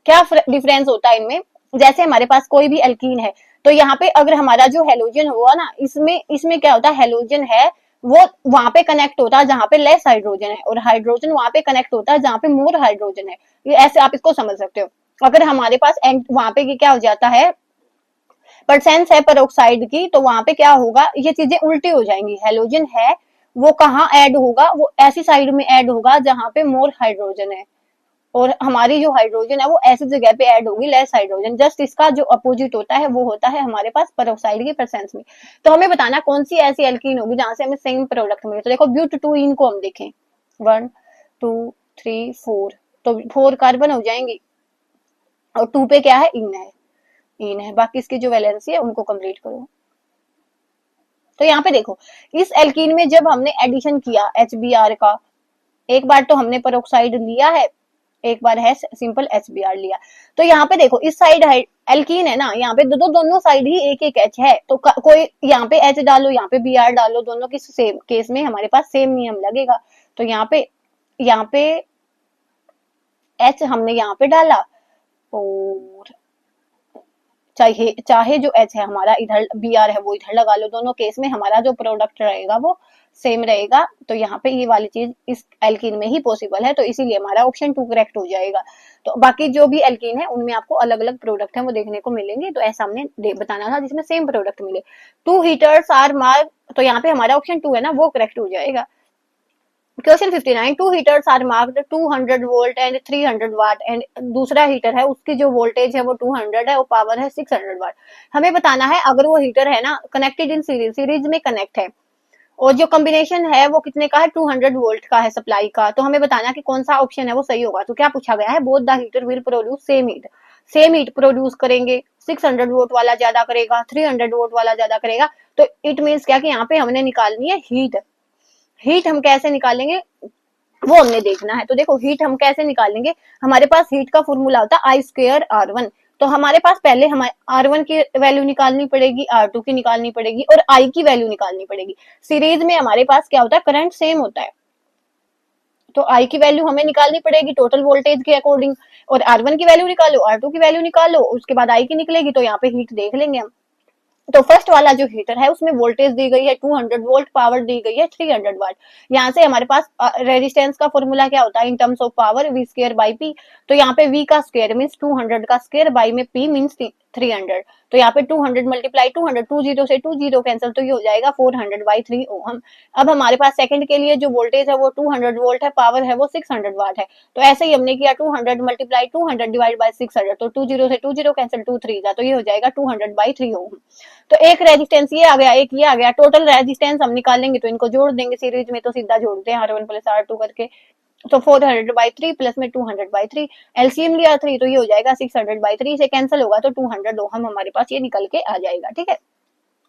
क्या डिफरेंस होता है इनमें, जैसे हमारे पास कोई भी एल्कीन है तो यहाँ पे अगर हमारा जो हेलोजन हुआ ना, इसमें इसमें क्या होता है, हेलोजन है वो वहां पे कनेक्ट होता है जहां पे लेस हाइड्रोजन है, और हाइड्रोजन वहां पे कनेक्ट होता है जहां पे मोर हाइड्रोजन है। ये ऐसे आप इसको समझ सकते हो। अगर हमारे पास वहां पे क्या हो जाता है, परसेंस है पेरोक्साइड की, तो वहां पे क्या होगा, ये चीजें उल्टी हो जाएंगी। हेलोजन है वो कहाँ ऐड होगा, वो ऐसी साइड में ऐड होगा जहां पे मोर हाइड्रोजन है, और हमारी जो हाइड्रोजन है वो ऐसी जगह पे ऐड होगी लेस हाइड्रोजन। जस्ट इसका जो अपोजिट होता है वो होता है हमारे पास पेरोक्साइड की प्रेजेंस में। तो हमें बताना कौन सी ऐसी एल्कीन होगी जहां से हमें सेम प्रोडक्ट मिले। तो देखो ब्यूट टू इन को हम देखें, 1 2 3 4, तो 4 कार्बन हो जाएंगी, और 2 पे क्या है, इन है। बाकी इसकी जो वैलेंसी है उनको कंप्लीट करो। तो यहाँ पे देखो इस एल्कीन में जब हमने एडिशन किया HBr का, एक बार तो हमने पेरोक्साइड लिया है, एक बार है सिंपल HBr लिया। तो यहाँ पे देखो इस साइड एल्कीन है ना, यहाँ पे दोनों साइड ही एक एक H है, तो कोई यहाँ पे H डालो, यहाँ पे Br डालो, दोनों की सेम केस में हमारे पास सेम नियम लगेगा। तो यहाँ पे H हमने यहाँ पे डाला, और चाहे चाहे जो H है हमारा इधर, Br है वो इधर लगा लो, दोनों केस में हमारा जो प्रोडक्ट रहेगा वो सेम रहेगा। तो यहाँ पे ये वाली चीज इस एल्कीन में ही पॉसिबल है, तो इसीलिए हमारा ऑप्शन 2 करेक्ट हो जाएगा। तो बाकी जो भी एल्कीन है उनमें आपको अलग अलग प्रोडक्ट है वो देखने को मिलेंगे, तो ऐसा हमने बताना था जिसमें सेम प्रोडक्ट मिले। 2 हीटर्स आर मार्क, तो यहाँ पे हमारा ऑप्शन 2 है ना वो करेक्ट हो जाएगा। Question 59, 2 heaters are marked 200 volt and 300 watt, and दूसरा हीटर है उसकी जो वोल्टेज है वो 200 है और पावर है 600 वाट। हमें बताना है अगर वो हीटर है ना कनेक्टेड इन सीरीज, सीरीज में कनेक्ट है, और जो कॉम्बिनेशन है वो कितने का है, 200 वोल्ट का है सप्लाई का, तो हमें बताना कि कौन सा ऑप्शन है वो सही होगा। तो क्या पूछा गया है, both the heater will produce same heat produce करेंगे, 600 वोल्ट वाला ज्यादा करेगा, 300 वोल्ट वाला ज्यादा करेगा। तो इट मीन्स क्या कि यहाँ पे हमने निकालनी है हीट। हीट हम कैसे निकालेंगे वो हमने देखना है। तो देखो हीट हम कैसे निकालेंगे, हमारे पास हीट का फॉर्मूला होता है I2R1। तो हमारे पास पहले हमारे R1 की वैल्यू निकालनी पड़ेगी, R2 की निकालनी पड़ेगी, और I की वैल्यू निकालनी पड़ेगी। सीरीज में हमारे पास क्या होता है, करंट सेम होता है, तो I की वैल्यू हमें निकालनी पड़ेगी टोटल वोल्टेज के अकॉर्डिंग, और R1 की वैल्यू निकालो, R2 की वैल्यू निकालो, उसके बाद I की निकलेगी, तो यहाँ पे हीट देख लेंगे हम। तो फर्स्ट वाला जो हीटर है उसमें वोल्टेज दी गई है 200 वोल्ट, पावर दी गई है 300 वाट। यहाँ से हमारे पास रेजिस्टेंस का फॉर्मूला क्या होता है in terms of power, V square by P। तो यहाँ पे V का स्क्वायर मीन्स 200 का स्क्वायर, बाई में P मीन्स 300। तो यहाँ पे 200 मल्टीप्लाई 200, 20 से 20 कैंसिल, तो ये हो जाएगा 400 बाई 3 ओम। अब हमारे पास सेकंड के लिए जो वोल्टेज है वो 200 वोल्ट है, पावर है वो 600 वाट है। तो ऐसे ही हमने किया 200 मल्टीप्लाई 200 डिवाइड बाई 600, तो 20 से 20 कैंसिल, 2 3 जा, तो ये हो जाएगा 200 बाई 3 ओम। तो एक रेजिस्टेंस ये आ गया, एक ये आ गया, टोटल रेजिस्टेंस हम निकालेंगे तो इनको जोड़ देंगे सीरीज में, तो सीधा जोड़ते हैं R1 प्लस R2 करके। तो 400 बाई 3 प्लस में 200 बाई 3, एलसीएम लिया 3, तो ये हो जाएगा 600 बाई 3 से कैंसिल होगा, तो 200 ओहम हमारे पास ये निकल के आ जाएगा। ठीक है,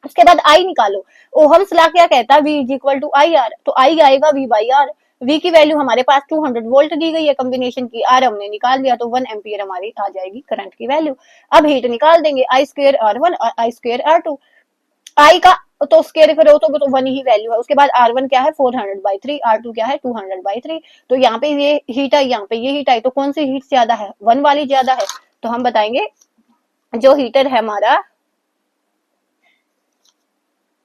उसके बाद आई निकालो। ओहम्स लॉ क्या कहता है, V is equal to I R, तो आई आएगा V बाई आर। V की वैल्यू हमारे पास 200 वोल्ट दी गई है कॉम्बिनेशन की, आर हमने निकाल लिया, तो 1 एम्पियर हमारी आ जाएगी करंट की वैल्यू। अब हीट निकाल देंगे, I2R1 और I2R2। आई का तो स्केयर करो तो 1 ही वैल्यू है, उसके बाद R1 क्या है 400 बाई 3, R2 क्या है 200 बाई 3। तो यहाँ पे ये हीट आई, यहाँ पे ये हीट आई, तो कौन सी हीट ज्यादा है, 1 वाली ज्यादा है। तो हम बताएंगे जो हीटर है हमारा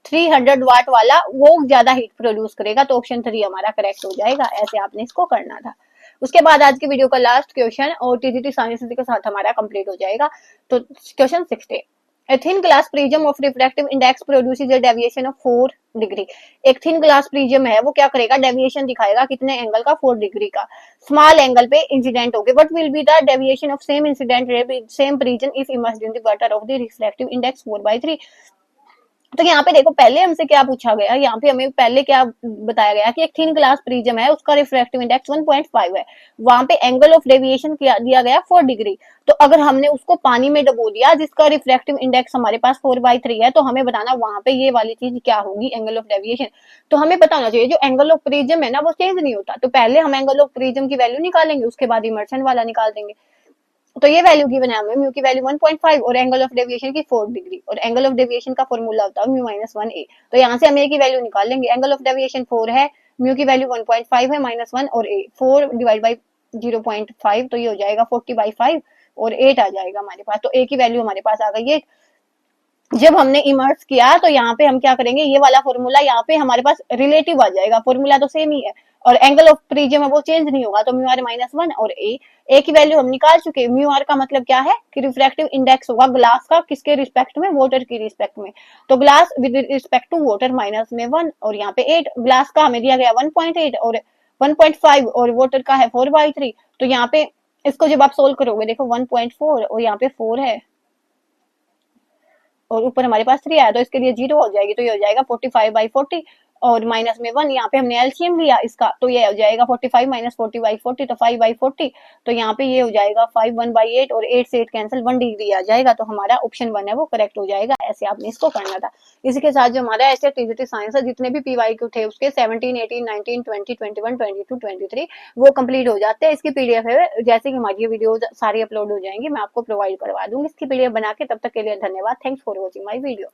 300 वाट वाला वो ज्यादा हीट प्रोड्यूस करेगा, तो ऑप्शन 3 हमारा करेक्ट हो जाएगा। ऐसे आपने इसको करना था। उसके बाद आज की वीडियो का लास्ट क्वेश्चन और टीजीटी साइंस के साथ हमारा कंप्लीट हो जाएगा। तो question 60, A thin glass prism of refractive index produces a deviation of 4 degree. एक थिन ग्लास प्रिज्म है वो क्या करेगा, डेविएशन दिखाएगा कितने एंगल का, 4 डिग्री का। स्मॉल एंगल पे इंसिडेंट होगी, what will be the deviation of same incident ray same prism if immersed in the water of the reflective index 4/3। तो यहाँ पे देखो पहले हमसे क्या पूछा गया, यहाँ पे हमें पहले क्या बताया गया कि एक थिन ग्लास प्रिज्म है उसका रिफ्रैक्टिव इंडेक्स 1.5 है, वहां पे एंगल ऑफ डेविएशन दिया गया 4 डिग्री। तो अगर हमने उसको पानी में डबो दिया जिसका रिफ्रैक्टिव इंडेक्स हमारे पास 4/3 है, तो हमें बताना वहां पे ये वाली चीज क्या होगी, एंगल ऑफ डेविएशन। तो हमें बताना चाहिए जो एंगल ऑफ प्रिज्म है ना वो चेंज नहीं होता, तो पहले हम एंगल ऑफ प्रिज्म की वैल्यू निकालेंगे, उसके बाद इमर्शन वाला निकाल देंगे। तो ये वैल्यू गिवन है हमें, म्यू की वैल्यू 1.5 और एंगल ऑफ डेविएशन की 4 डिग्री, और एंगल ऑफ डेविएशन का फॉर्मूला होता है म्यू माइनस 1a। तो यहाँ से हम a की वैल्यू निकाल लेंगे, एंगल ऑफ डेविएशन 4 है, म्यू की वैल्यू 1.5 है, -1 और a 4 डिवाइड बाई 0.5, तो ये हो जाएगा 40/5। और 8 आ जाएगा हमारे पास। तो ए की वैल्यू हमारे पास आ गई 8। जब हमने इमर्स किया तो यहाँ पे हम क्या करेंगे, ये वाला फॉर्मूला यहाँ पे हमारे पास रिलेटिव आ जाएगा, फॉर्मूला तो सेम ही है और एंगल ऑफ प्रिज्म है वो चेंज नहीं होगा, तो म्यू आर -1 और ए की वैल्यू हम निकाल चुके हैं। म्यू आर का मतलब क्या है कि रिफ्रैक्टिव इंडेक्स होगा ग्लास का, किसके रिस्पेक्ट में, वाटर की रिस्पेक्ट में। तो glass with respect to water -1 और यहाँ पे 8, ग्लास का हमें दिया गया 1.8 और 1.5 और वाटर का है 4/3। तो यहाँ पे इसको जब आप सोल्व करोगे देखो 1.4 और यहाँ पे 4 है और ऊपर हमारे पास 3 आया, तो इसके लिए 0 हो जाएगी, तो ये हो जाएगा 45/40 और माइनस में 1। यहाँ पे हमने एलसीएम लिया इसका, तो ये हो जाएगा 45 - 40/40, तो 5/40। तो यहाँ पे ये हो जाएगा 5 1/8 और 8 से 8 कैंसिल, 1 डिग्री आ जाएगा। तो हमारा ऑप्शन 1 है वो करेक्ट हो जाएगा। ऐसे आपने इसको करना था। इसी के साथ जो हमारा ऐसे टीजीटी साइंस है जितने भी पीवाईक्यू थे उसके 17 18 19 20 21 22 23 वो कंप्लीट हो जाते हैं। इसकी पीडीएफ है, जैसे कि हमारी वीडियो सारी अपलोड हो जाएंगी मैं आपको प्रोवाइड करवा दूंगी इसकी पीडीएफ बना के। तब तक के लिए धन्यवाद। Thanks for watching my video.